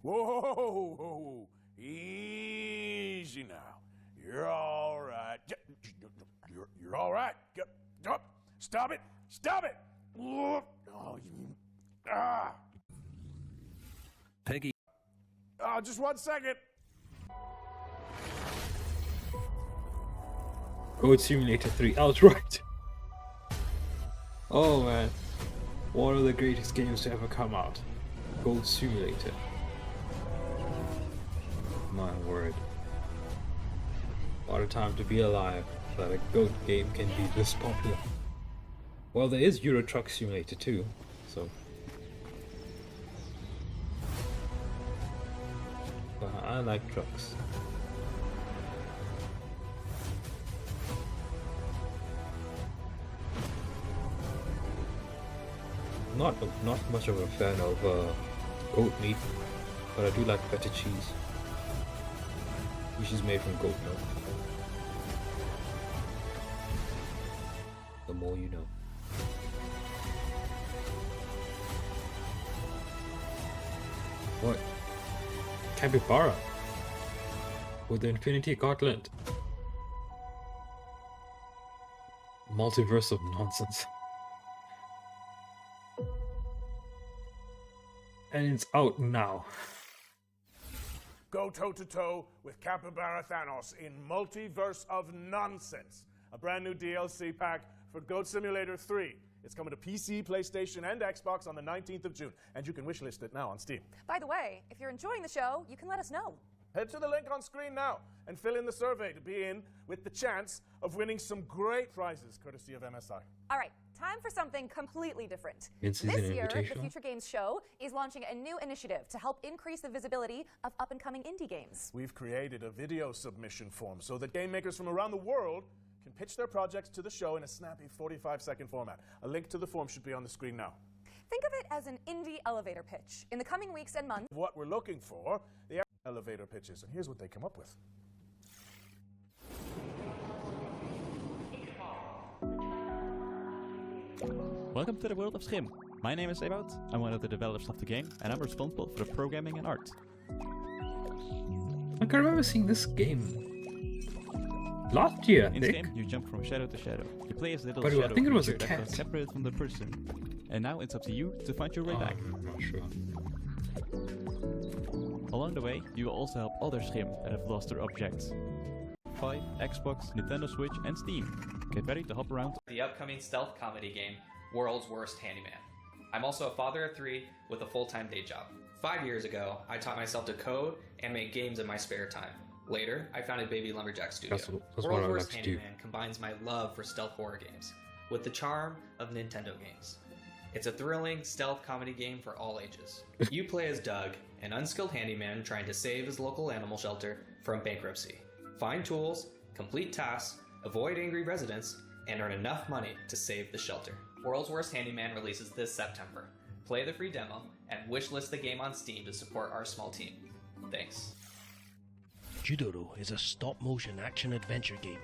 Whoa! Easy now. You're all right. You're all right. Stop it! Stop it! Oh, Peggy. Oh, just 1 second. Goat Simulator 3. I was right. Oh man, one of the greatest games to ever come out. Goat Simulator. My word. What a time to be alive that a goat game can be this popular. Well, there is Euro Truck Simulator too, so. But I like trucks. Not much of a fan of goat meat, but I do like feta cheese, which is made from goat milk. The more you know. What? Capybara with the Infinity Gauntlet. Multiverse of nonsense. And it's out now. Go toe-to-toe with Capybara Thanos in Multiverse of Nonsense, a brand new DLC pack for Goat Simulator 3. It's coming to PC, PlayStation, and Xbox on the 19th of June, and you can wishlist it now on Steam. By the way, if you're enjoying the show, you can let us know. Head to the link on screen now and fill in the survey to be in with the chance of winning some great prizes courtesy of MSI. All right, time for something completely different. In-season This year, the invitational? Future Games Show is launching a new initiative to help increase the visibility of up-and-coming indie games. We've created a video submission form so that game makers from around the world can pitch their projects to the show in a snappy 45-second format. A link to the form should be on the screen now. Think of it as an indie elevator pitch. In the coming weeks and months, What we're looking for, the elevator pitches, and here's what they come up with. Welcome to the world of Schim. My name is Ewout, I'm one of the developers of the game, and I'm responsible for the programming and art. I can remember seeing this game last year, I In think. Schim, you jump from shadow to shadow. You play as a little By the way, I shadow think it was a creature that cat. got separated from the person. And now it's up to you to find your way back. I'm not sure. Along the way, you will also help other Schim that have lost their objects. 5, Xbox, Nintendo Switch, and Steam. Get ready to hop around. The upcoming stealth comedy game, World's Worst Handyman. I'm also a father of 3 with a full-time day job. 5 years ago, I taught myself to code and make games in my spare time. Later, I founded Baby Lumberjack Studio. That's what I World's would Worst like to do. Handyman combines my love for stealth horror games with the charm of Nintendo games. It's a thrilling stealth comedy game for all ages. You play as Doug, an unskilled handyman trying to save his local animal shelter from bankruptcy. Find tools, complete tasks, avoid angry residents, and earn enough money to save the shelter. World's Worst Handyman releases this September. Play the free demo and wishlist the game on Steam to support our small team. Thanks. Judoro is a stop-motion action-adventure game.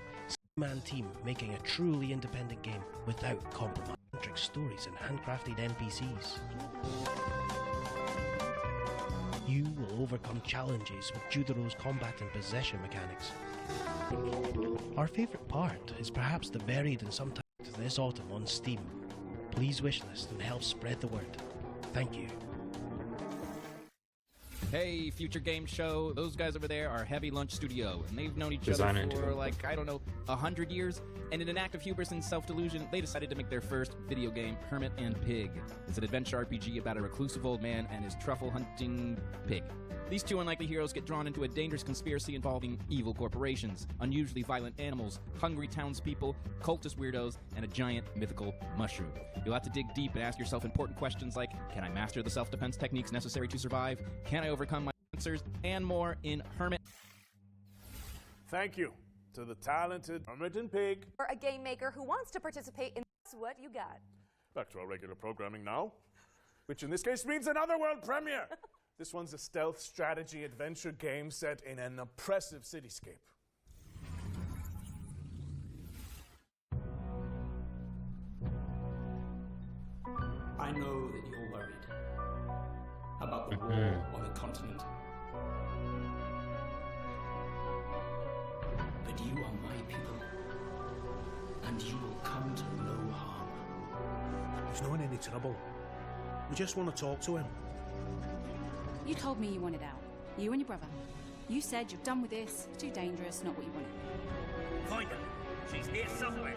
Man team making a truly independent game without compromise. Centric stories and handcrafted NPCs. You will overcome challenges with Judoro's combat and possession mechanics. Our favourite part is perhaps the buried in some titles this autumn on Steam. Please wishlist and help spread the word. Thank you. Hey, Future Game Show. Those guys over there are Heavy Lunch Studio, and they've known each Design other for, into like, I don't know, 100 years. And in an act of hubris and self-delusion, they decided to make their first video game, Hermit and Pig. It's an adventure RPG about a reclusive old man and his truffle-hunting pig. These two unlikely heroes get drawn into a dangerous conspiracy involving evil corporations, unusually violent animals, hungry townspeople, cultist weirdos, and a giant mythical mushroom. You'll have to dig deep and ask yourself important questions like, can I master the self-defense techniques necessary to survive? Can I overcome my cancers? And more in Hermit. Thank you to the talented Hermit and Pig. Or a game maker who wants to participate in That's What You Got. Back to our regular programming now, which in this case means another world premiere. This one's a stealth strategy adventure game set in an oppressive cityscape. I know that you're worried about the war on the continent. But you are my people, and you will come to no harm. He's not in any trouble. We just want to talk to him. You told me you wanted out. You and your brother. You said you're done with this. It's too dangerous, not what you wanted. Find her. She's here somewhere.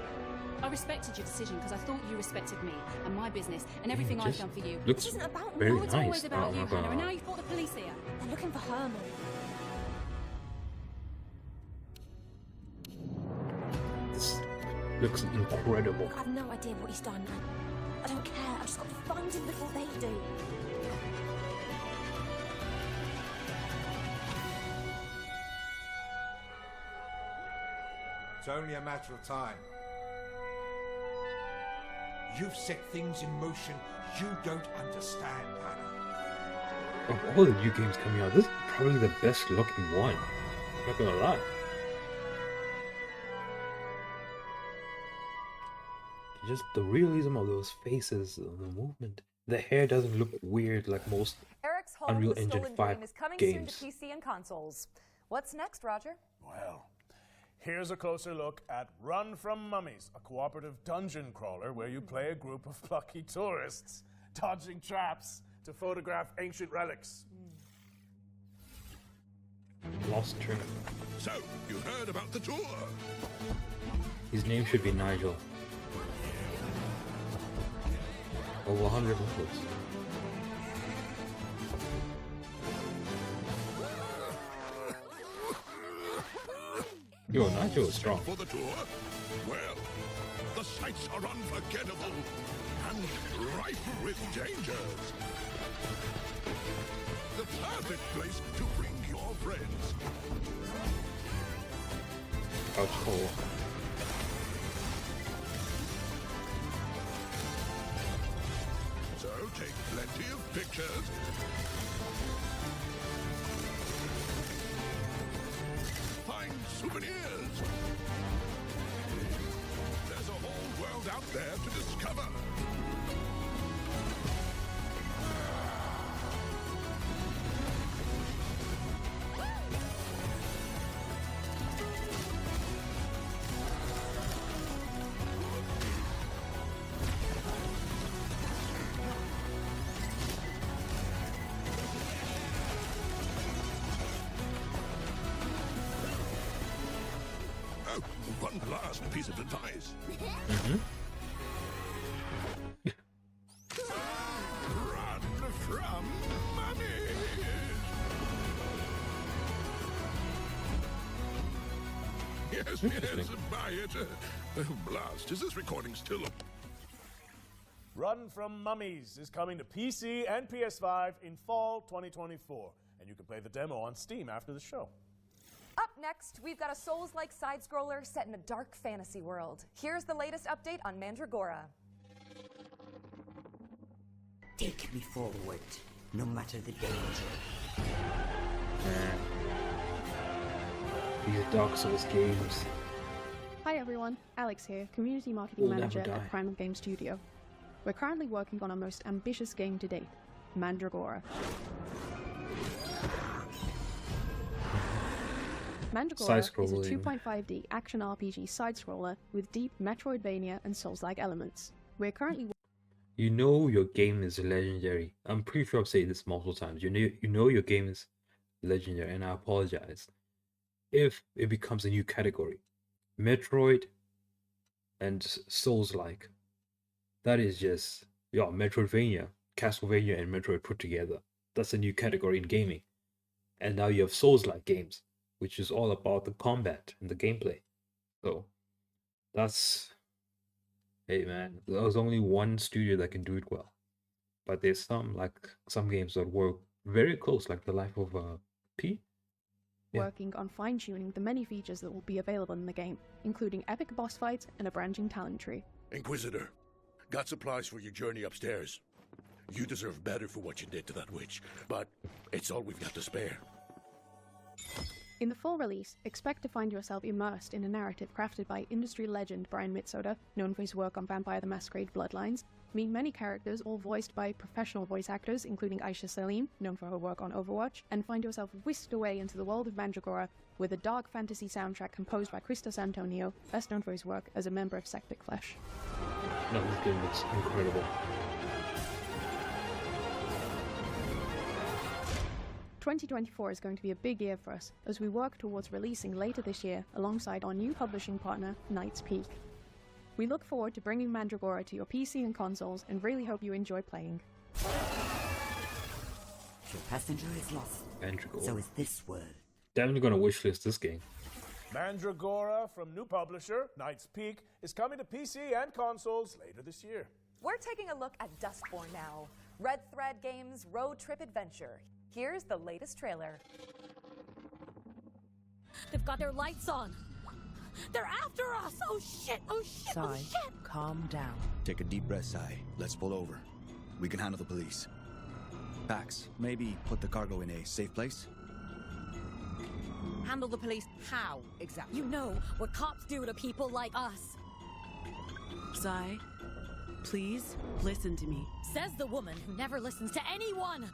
I respected your decision because I thought you respected me and my business and everything I've done for you. Looks This isn't about very me. It's always nice. about Oh you, my Hannah, and God. now you've brought the police here. They're looking for Herman. This looks incredible. I have no idea what he's done. I don't care. I've just got to find him before they do. It's only a matter of time. You've set things in motion you don't understand, Hannah. Of all the new games coming out, this is probably the best looking one. Not gonna lie. Just the realism of those faces, the movement. The hair doesn't look weird like most Eric's Home, Unreal the Engine Stolen 5 Dream is coming games. soon to PC and consoles. What's next, Roger? Well, here's a closer look at Run From Mummies, a cooperative dungeon crawler where you play a group of plucky tourists dodging traps to photograph ancient relics. Lost train. So, you heard about the tour? His name should be Nigel. Over 100 levels. Yo, Nigel is strong. For the tour? Well, the sights are unforgettable and rife with dangers. The perfect place to bring your friends. How cool. So take plenty of pictures. Find souvenirs. There's a whole world out there to discover. Oh, one last piece of advice. Run from mummies! Yes, yes, buy it. Oh, blast, is this recording still up? Run from Mummies is coming to PC and PS5 in fall 2024, and you can play the demo on Steam after the show. Up next, we've got a Souls-like side-scroller set in a dark fantasy world. Here's the latest update on Mandragora. Take me forward, no matter the danger. These Dark Souls games. Hi everyone, Alex here, Community Marketing We'll Manager never die. at Primal Game Studio. We're currently working on our most ambitious game to date, Mandragora. Mandragora is a Side-scrolling. 2.5D action RPG side-scroller with deep Metroidvania and Souls-like elements. We're currently You know your game is legendary. I'm pretty sure I've said this multiple times. You know your game is legendary, and I apologize if it becomes a new category. Metroid and Souls-like. That is just, yeah, Metroidvania, Castlevania, and Metroid put together. That's a new category in gaming. And now you have Souls-like games, which is all about the combat and the gameplay. So, that's... Hey man, there's only one studio that can do it well. But there's some games that work very close, like The Life of P. working on fine-tuning the many features that will be available in the game, including epic boss fights and a branching talent tree. Inquisitor, got supplies for your journey upstairs. You deserve better for what you did to that witch, but it's all we've got to spare. In the full release, expect to find yourself immersed in a narrative crafted by industry legend Brian Mitsoda, known for his work on Vampire the Masquerade Bloodlines, meet many characters all voiced by professional voice actors, including Aisha Salim, known for her work on Overwatch, and find yourself whisked away into the world of Mandragora with a dark fantasy soundtrack composed by Christos Antonio, best known for his work as a member of Septic Flesh. No, this game looks incredible. 2024 is going to be a big year for us as we work towards releasing later this year alongside our new publishing partner, Knight's Peak. We look forward to bringing Mandragora to your PC and consoles and really hope you enjoy playing. Your passenger is lost. Mandragora. So is this world. Definitely gonna wishlist this game. Mandragora from new publisher, Knight's Peak, is coming to PC and consoles later this year. We're taking a look at Dustborn now. Red Thread Games' road trip adventure. Here's the latest trailer. They've got their lights on. They're after us! Oh shit! Oh shit! Oh Sai, shit! calm down. Take a deep breath, Sai. Let's pull over. We can handle the police. Pax, maybe put the cargo in a safe place? Handle the police how, exactly? You know what cops do to people like us. Sai, please listen to me. Says the woman who never listens to anyone!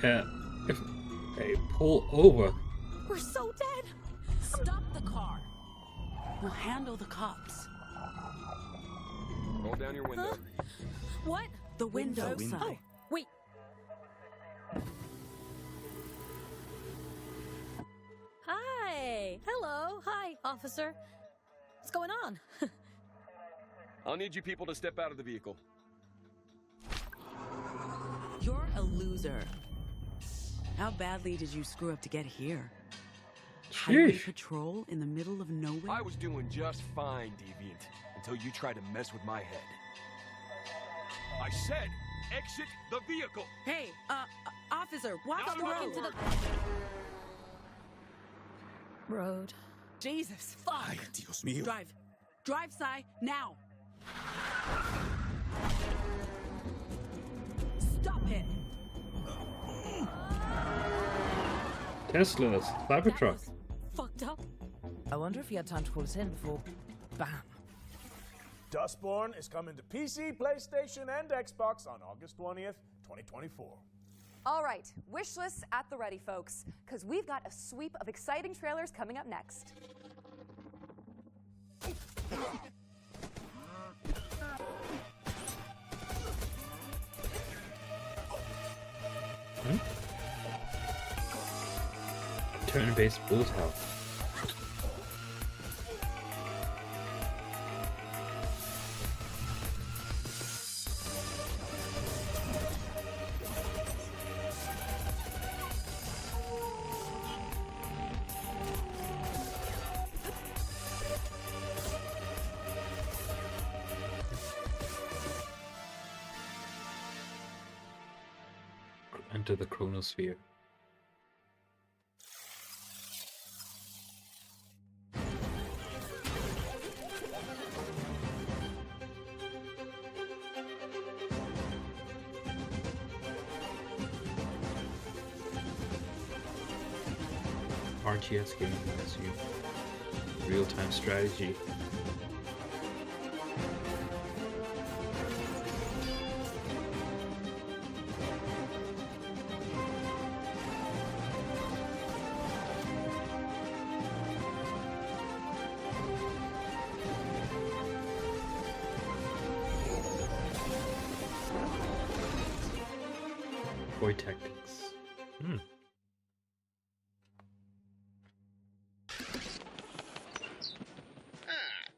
Hey, pull over. We're so dead! Stop the car! We'll handle the cops. Roll down your window. Huh? What? The window, window. Sai. Oh, wait. Hi! Hello! Hi, officer. What's going on? I'll need you people to step out of the vehicle. You're a loser. How badly did you screw up to get here? Highway patrol in the middle of nowhere? I was doing just fine, Deviant, until you tried to mess with my head. I said, exit the vehicle! Hey, officer, watch Not the a road! Into the road. Jesus, fuck! Ay, Dios mío. Drive. Drive, Sai, now! Stop it! Tesla's Cybertruck. Fucked up. I wonder if he had time to pull us in before... Bam! Dustborn is coming to PC, PlayStation, and Xbox on August 20th, 2024. All right, wish lists at the ready, folks, because we've got a sweep of exciting trailers coming up next. Turn-based bullet hell. enter the chronosphere. RTS game, I assume. Real-time strategy. Boy tactics.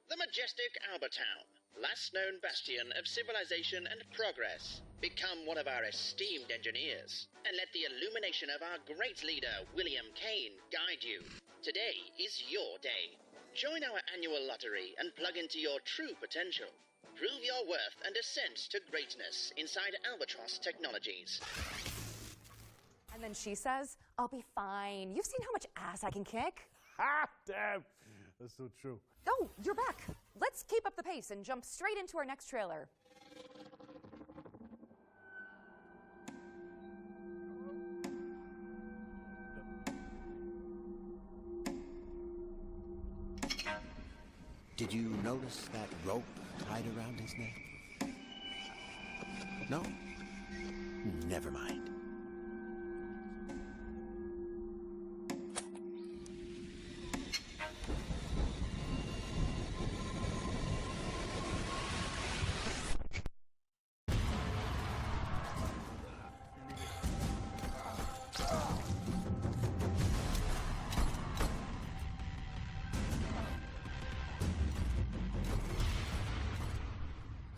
The majestic Albertown, last known bastion of civilization and progress. Become one of our esteemed engineers, and let the illumination of our great leader, William Kane, guide you. Today is your day. Join our annual lottery and plug into your true potential. Prove your worth and ascent to greatness inside Albatross Technologies. And then she says, I'll be fine. You've seen how much ass I can kick. Ha! Damn! That's so true. Oh, you're back. Let's keep up the pace and jump straight into our next trailer. Did you notice that rope tied around his neck? No? Never mind.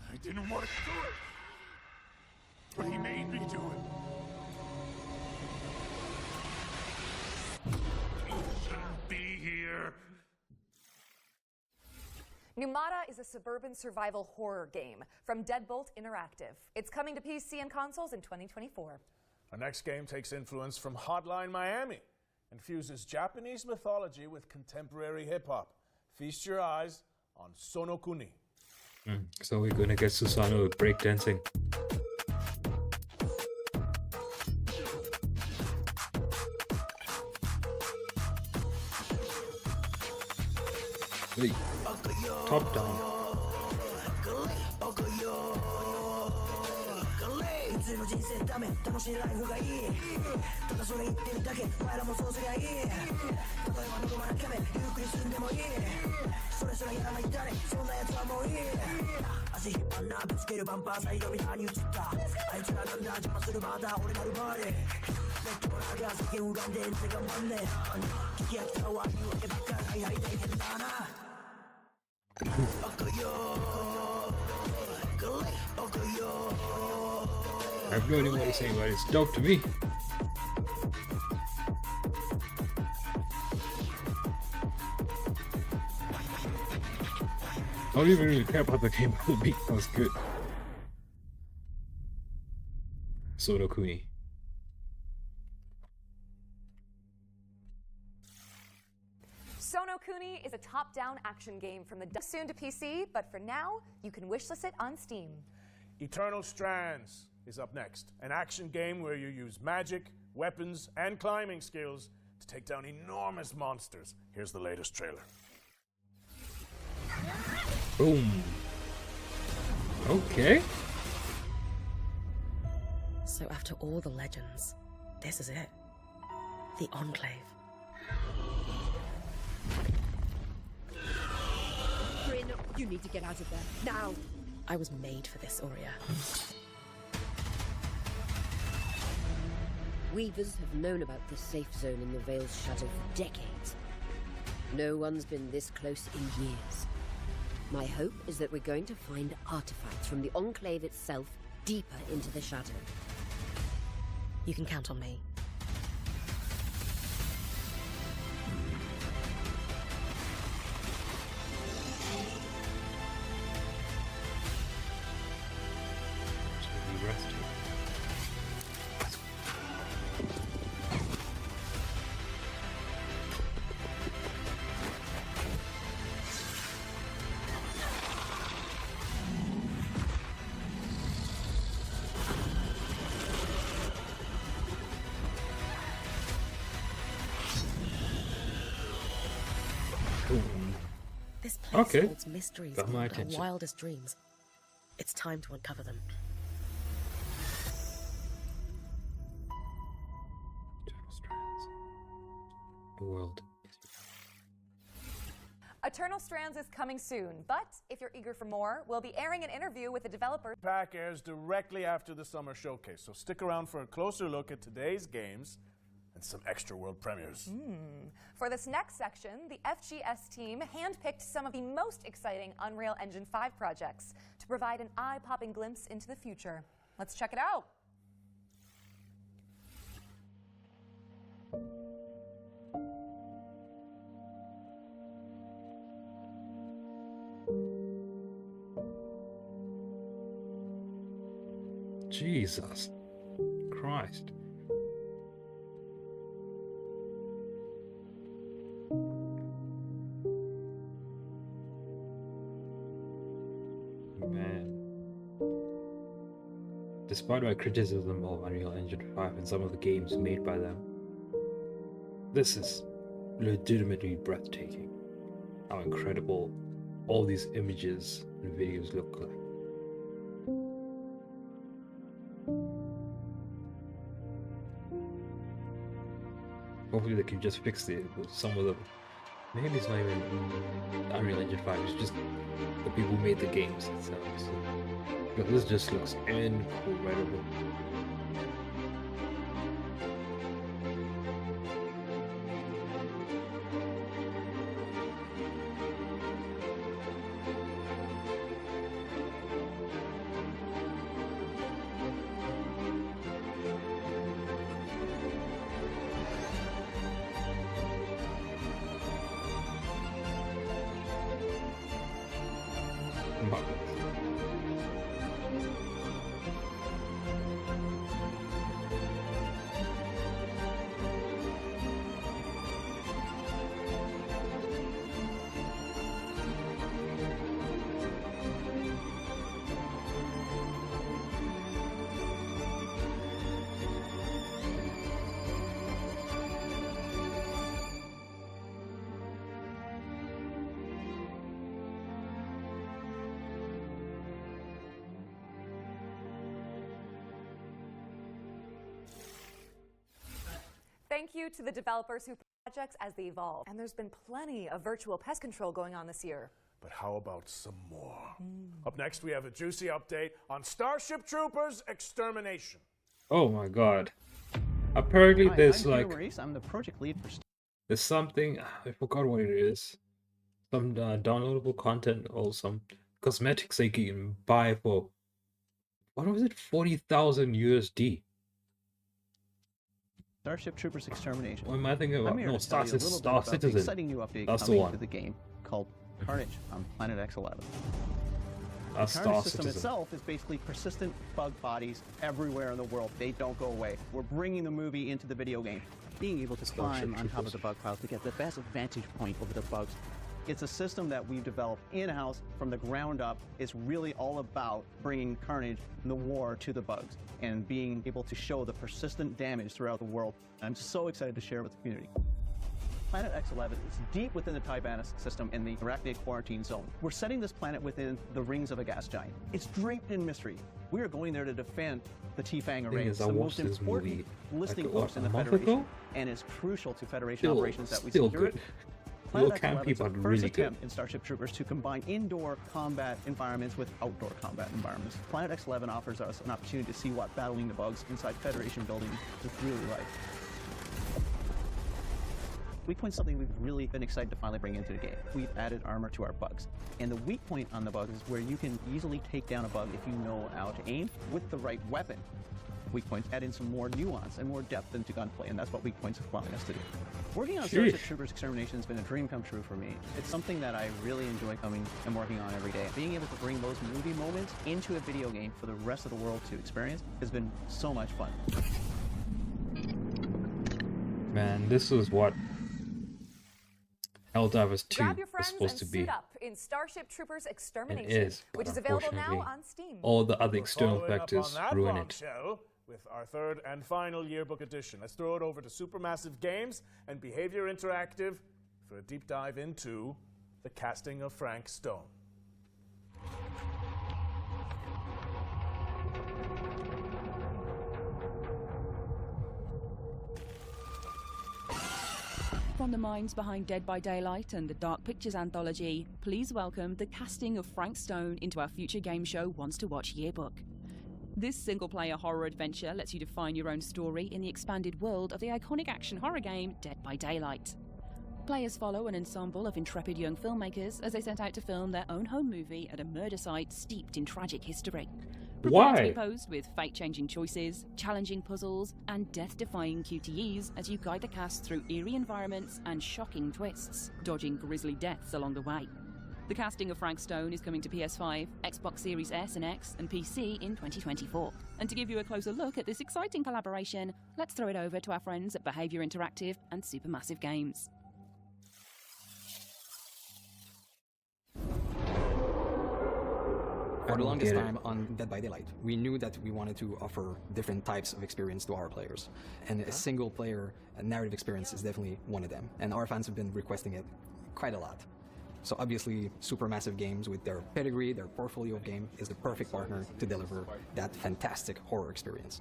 I didn't want to do it, but he made me do it. You shouldn't be here. Numata is a suburban survival horror game from Deadbolt Interactive. It's coming to PC and consoles in 2024. Our next game takes influence from Hotline Miami and fuses Japanese mythology with contemporary hip-hop. Feast your eyes on Sonokuni. So we're gonna get Susano breakdancing. Hey, top down. 普通の人生ダメ楽しいライフがいいただそれ言ってるだけお前らもそうすりゃいい例えば喉まなキャメゆっくり住んでもいいそれすらやらない誰そんな奴はもういい足引っ張んなぶつけるバンパーサイドビターに移ったあいつらなんだ邪魔するまだ俺なるバーレレッドラが世間恨んでんぜ頑張んね聞き飽きたわ言うわけばっかはいはい大変だなI have no idea what he's saying, but it's dope to me. I don't even really care about the game, but the beat was good. Sonokuni. Sonokuni is a top-down action game from the soon to PC, but for now, you can wishlist it on Steam. Eternal Strands is up next, an action game where you use magic, weapons, and climbing skills to take down enormous monsters. Here's the latest trailer. Boom. Okay. So after all the legends, this is it. The Enclave. Bryn, you need to get out of there, now! I was made for this, Aurea. Weavers have known about this safe zone in the Vale's shadow for decades. No one's been this close in years. My hope is that we're going to find artifacts from the Enclave itself deeper into the shadow. You can count on me. This Okay. holds mysteries Got my beyond our attention. wildest dreams. It's time to uncover them. The world. Eternal Strands is coming soon, but if you're eager for more, we'll be airing an interview with the developer. Pack airs directly after the summer showcase, so stick around for a closer look at today's games and some extra world premieres. For this next section, the FGS team handpicked some of the most exciting Unreal Engine 5 projects to provide an eye-popping glimpse into the future. Let's check it out. Jesus Christ. Man. Despite my criticism of Unreal Engine 5 and some of the games made by them, this is legitimately breathtaking. How incredible all these images and videos look like. Hopefully they can just fix some of them. Maybe it's not even Unreal Engine 5, it's just the people who made the games itself. So, but this just looks incredible. Thank you to the developers who projects as they evolve. And there's been plenty of virtual pest control going on this year. But how about some more? Up next, we have a juicy update on Starship Troopers Extermination. Oh my god. Apparently there's I'm like Maurice. I'm the project lead for there's something, I forgot what it is. Some downloadable content or some cosmetics they can buy for, what was it, 40,000 USD. Starship Troopers Extermination. What am I thinking about? I'm here No, to tell you a little bit Star about the Citizen. exciting new update That's the coming one. to the game called Carnage on Planet X11. The That's Carnage Star system Citizen. itself is basically persistent bug bodies everywhere in the world. They don't go away. We're bringing the movie into the video game. Being able to Starship climb on top of Troopers. the bug piles to get the best vantage point over the bugs. It's a system that we've developed in-house from the ground up. It's really all about bringing Carnage and the war to the bugs and being able to show the persistent damage throughout the world. I'm so excited to share it with the community. Planet X11 is deep within the Tiberius system in the Arachnid Quarantine Zone. We're setting this planet within the rings of a gas giant. It's draped in mystery. We are going there to defend the T-Fang Array. Thing It's is, I the watched most this important movie listening like, post in the a month Federation, ago? and is crucial to Federation Still- operations that we still secure. good. Planet Low camp X11 is people the are first really good. attempt in Starship Troopers to combine indoor combat environments with outdoor combat environments. Planet X11 offers us an opportunity to see what battling the bugs inside Federation buildings is really like. Weak Point's something we've really been excited to finally bring into the game. We've added armor to our bugs. And the weak point on the bugs is where you can easily take down a bug if you know how to aim with the right weapon. Weak Points add in some more nuance and more depth into gunplay, and that's what Weak Points is allowing us to do. Working on Starship Troopers Extermination has been a dream come true for me. It's something that I really enjoy coming and working on every day. Being able to bring those movie moments into a video game for the rest of the world to experience has been so much fun. Man, this is what Helldivers 2 Grab your was friends supposed and to suit be. up in Starship Troopers It Extermination, is, which but is available now unfortunately, on Steam. all the other external Following up factors on that ruin it. bombshell with our third and final yearbook edition. Let's throw it over to Supermassive Games and Behavior Interactive for a deep dive into the casting of Frank Stone. From the minds behind Dead by Daylight and the Dark Pictures anthology, please welcome the casting of Frank Stone into our future game show Wants to Watch Yearbook. This single-player horror adventure lets you define your own story in the expanded world of the iconic action horror game Dead by Daylight. Players follow an ensemble of intrepid young filmmakers as they set out to film their own home movie at a murder site steeped in tragic history. Prepare to be posed with fate-changing choices, challenging puzzles, and death-defying QTEs as you guide the cast through eerie environments and shocking twists, dodging grisly deaths along the way. The casting of Frank Stone is coming to PS5, Xbox Series S and X, and PC in 2024. And to give you a closer look at this exciting collaboration, let's throw it over to our friends at Behaviour Interactive and Supermassive Games. For the longest time on Dead by Daylight, we knew that we wanted to offer different types of experience to our players. And a single player narrative experience is definitely one of them. And our fans have been requesting it quite a lot. So obviously, Supermassive Games, with their pedigree, their portfolio of game, is the perfect partner to deliver that fantastic horror experience.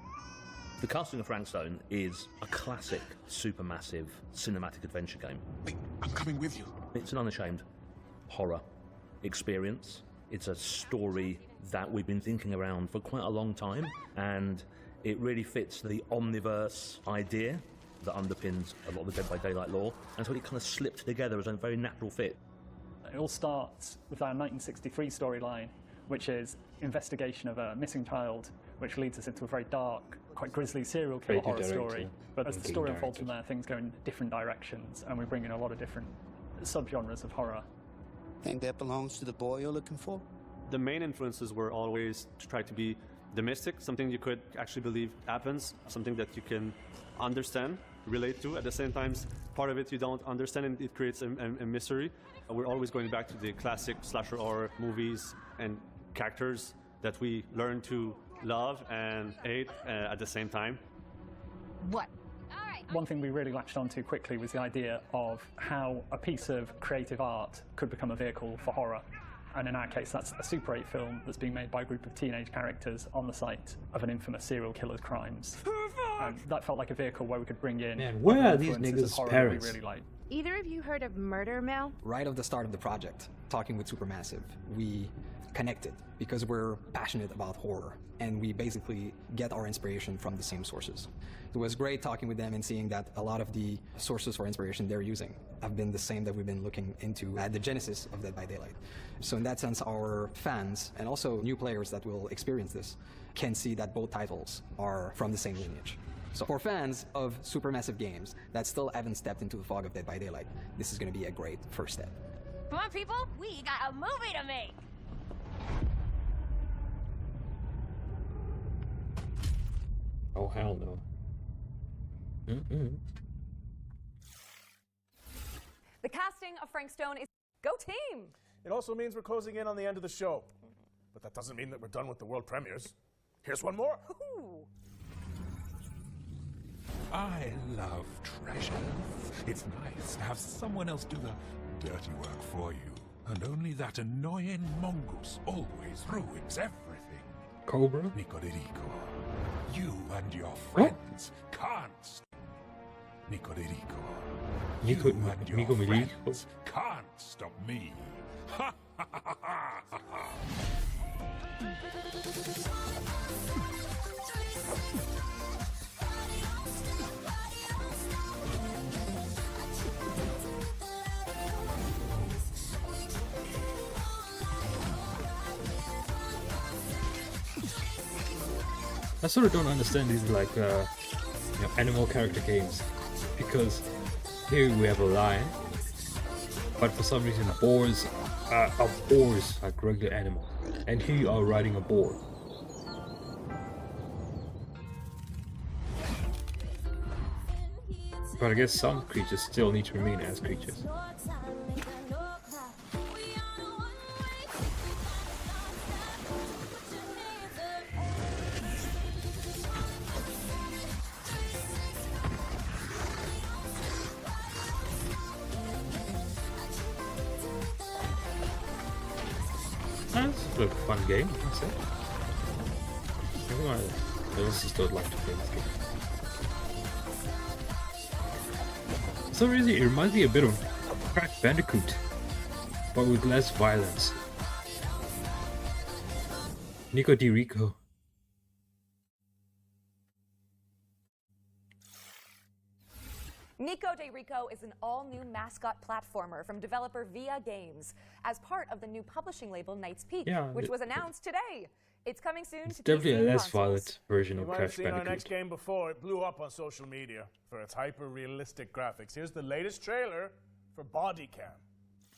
The casting of Frank Stone is a classic Supermassive cinematic adventure game. Wait, I'm coming with you. It's an unashamed horror experience. It's a story that we've been thinking around for quite a long time, and it really fits the omniverse idea that underpins a lot of the Dead by Daylight lore, and so it kind of slipped together as a very natural fit. It all starts with our 1963 storyline, which is investigation of a missing child, which leads us into a very dark, quite grisly serial killer horror story. But as the story unfolds from there, things go in different directions, and we bring in a lot of different subgenres of horror. Think that belongs to the boy you're looking for? The main influences were always to try to be the mystic, something you could actually believe happens, something that you can understand, relate to. At the same time, part of it you don't understand, and it creates a mystery. We're always going back to the classic slasher horror movies and characters that we learn to love and hate at the same time. What? One thing we really latched onto quickly was the idea of how a piece of creative art could become a vehicle for horror. And in our case, that's a Super 8 film that's being made by a group of teenage characters on the site of an infamous serial killer's crimes. And that felt like a vehicle where we could bring in... Man, where are these influences of niggas' horror parents? that we really like. Either of you heard of Murder Mill? Right off the start of the project, talking with Supermassive, we connected because we're passionate about horror, and we basically get our inspiration from the same sources. It was great talking with them and seeing that a lot of the sources for inspiration they're using have been the same that we've been looking into at the genesis of Dead by Daylight. So in that sense, our fans and also new players that will experience this can see that both titles are from the same lineage. So for fans of Supermassive Games that still haven't stepped into the fog of Dead by Daylight, this is going to be a great first step. Come on, people, we got a movie to make. Oh, hell no. The casting of Frank Stone is go team! It also means we're closing in on the end of the show. But that doesn't mean that we're done with the world premieres. Here's one more. I love treasure. It's nice to have someone else do the dirty work for you. And only that annoying mongoose always ruins everything. Cobra? Nicolerico, you and your friends can't stop. Nicolerico, you and your friends can't stop me. Ha ha ha ha ha ha! I sort of don't understand these like animal character games, because here we have a lion, but for some reason boars are boars like regular animals, and here you are riding a boar. But I guess some creatures still need to remain as creatures. Look, fun game, I said. Everyone else just don't like to play this game. For some reason, it reminds me a bit of Crash Bandicoot, but with less violence. Nico Di Rico. Nico de Rico is an all-new mascot platformer from developer Via Games as part of the new publishing label Knight's Peak, which was announced today. It's coming soon to definitely PC a less consoles. violent version You of might have Crash seen our Bandicoot. next game before. It blew up on social media for its hyper-realistic graphics. Here's the latest trailer for Body Cam.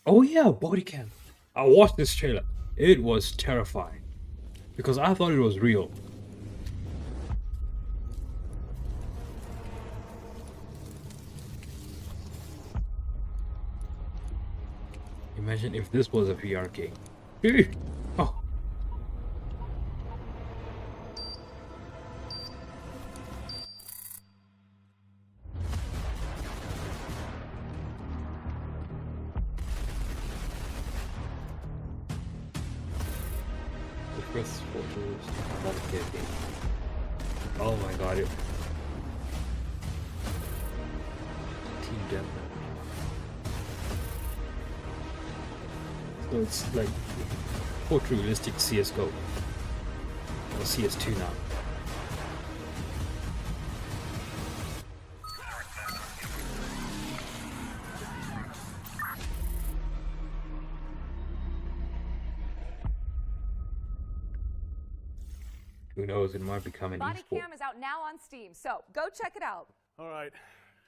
Oh yeah, Body Cam. I watched this trailer. It was terrifying because I thought it was real. Imagine if this was a VR game. Oh. The first photos of the game. Oh my god, it. Team Deathmatch. So it's like photorealistic CSGO. Or CS2 now. Who knows, it might become an Body esport. Cam is out now on Steam, so go check it out. All right,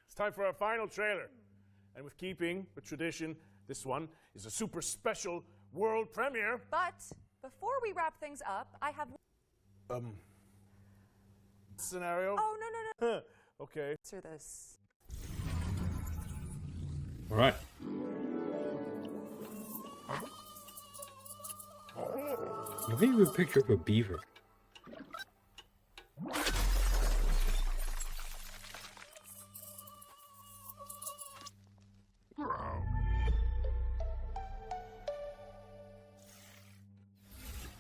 it's time for our final trailer. And with keeping with tradition, this one is a super special world premiere. But before we wrap things up, I have Scenario? Oh, no. Okay. Answer this. Alright. Maybe a picture of a beaver.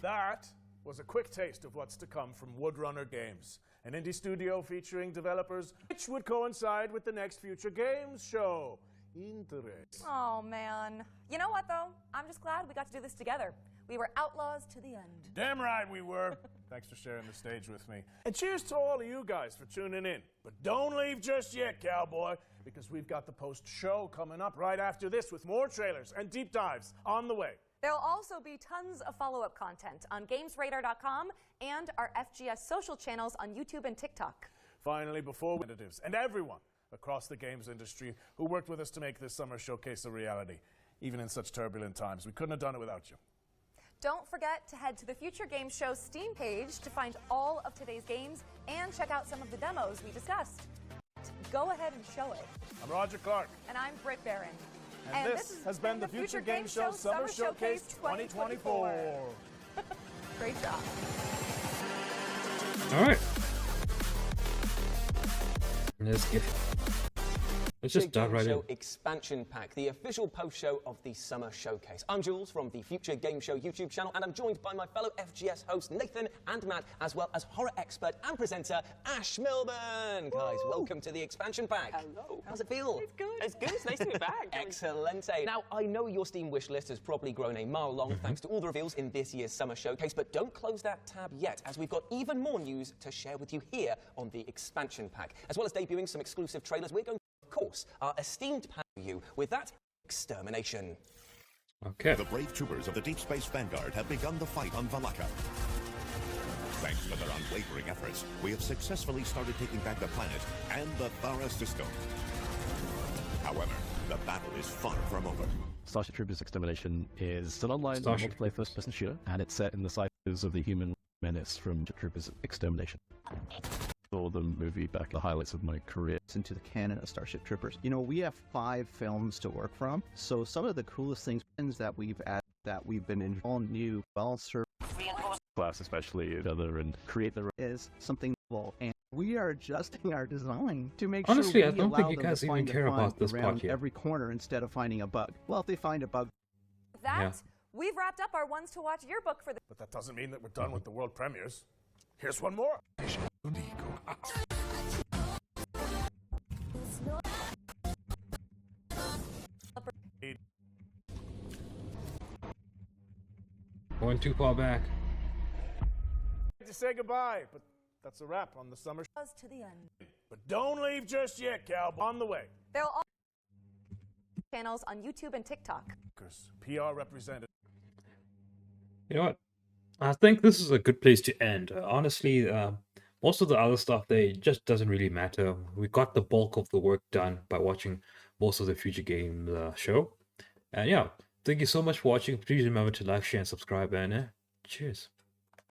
That was a quick taste of what's to come from Woodrunner Games, an indie studio featuring developers which would coincide with the next Future Games show. Interesting. Oh, man. You know what, though? I'm just glad we got to do this together. We were outlaws to the end. Damn right we were. Thanks for sharing the stage with me. And cheers to all of you guys for tuning in. But don't leave just yet, cowboy, because we've got the post-show coming up right after this with more trailers and deep dives on the way. There'll also be tons of follow-up content on GamesRadar.com and our FGS social channels on YouTube and TikTok. Finally, before representatives and everyone across the games industry who worked with us to make this summer showcase a reality, even in such turbulent times. We couldn't have done it without you. Don't forget to head to the Future Games Show Steam page to find all of today's games and check out some of the demos we discussed. Go ahead and show it. I'm Roger Clark. And I'm Britt Barron. And this has been the Future Games Show Summer Showcase 2024. Great job. All right. Let's just dive right in. Show Expansion Pack, the official post-show of the Summer Showcase. I'm Jules from the Future Game Show YouTube channel, and I'm joined by my fellow FGS hosts Nathan and Matt, as well as horror expert and presenter Ash Milburn. Guys, welcome to the Expansion Pack. Hello. How's it feel? It's good. It's good. It's nice to be back. Excellent. Now, I know your Steam wish list has probably grown a mile long thanks to all the reveals in this year's Summer Showcase, but don't close that tab yet, as we've got even more news to share with you here on the Expansion Pack. As well as debuting some exclusive trailers, we're going to, of course, our esteemed panel you with that Extermination. Okay. The brave troopers of the Deep Space Vanguard have begun the fight on Valaka. Thanks to their unwavering efforts, we have successfully started taking back the planet and the Thara system. However, the battle is far from over. Starship Troopers Extermination is an online multiplayer first-person shooter, and it's set in the cycles of the human menace from Troopers Extermination. Saw the movie back, the highlights of my career. Into the canon of Starship Troopers. You know, we have 5 films to work from, so some of the coolest things that we've added, that we've been in all new, well-served Class, especially other and create the is something novel, and we are adjusting our design to make Honestly, sure I we don't think allow you them guys to even find care the fun about this part around yet. every corner instead of finding a bug. Well, if they find a bug, That We've wrapped up our ones to watch yearbook for the. But that doesn't mean that we're done with the world premieres. Here's one more. Going too far back. To say goodbye, but that's a wrap on the summer to the end. But don't leave just yet, Cowboy. On the way. They'll all channels on YouTube and TikTok. PR representative. You know what? I think this is a good place to end. Honestly, most of the other stuff they just doesn't really matter. We got the bulk of the work done by watching most of the Future Game show. And yeah, thank you so much for watching. Please remember to like, share, and subscribe. And cheers.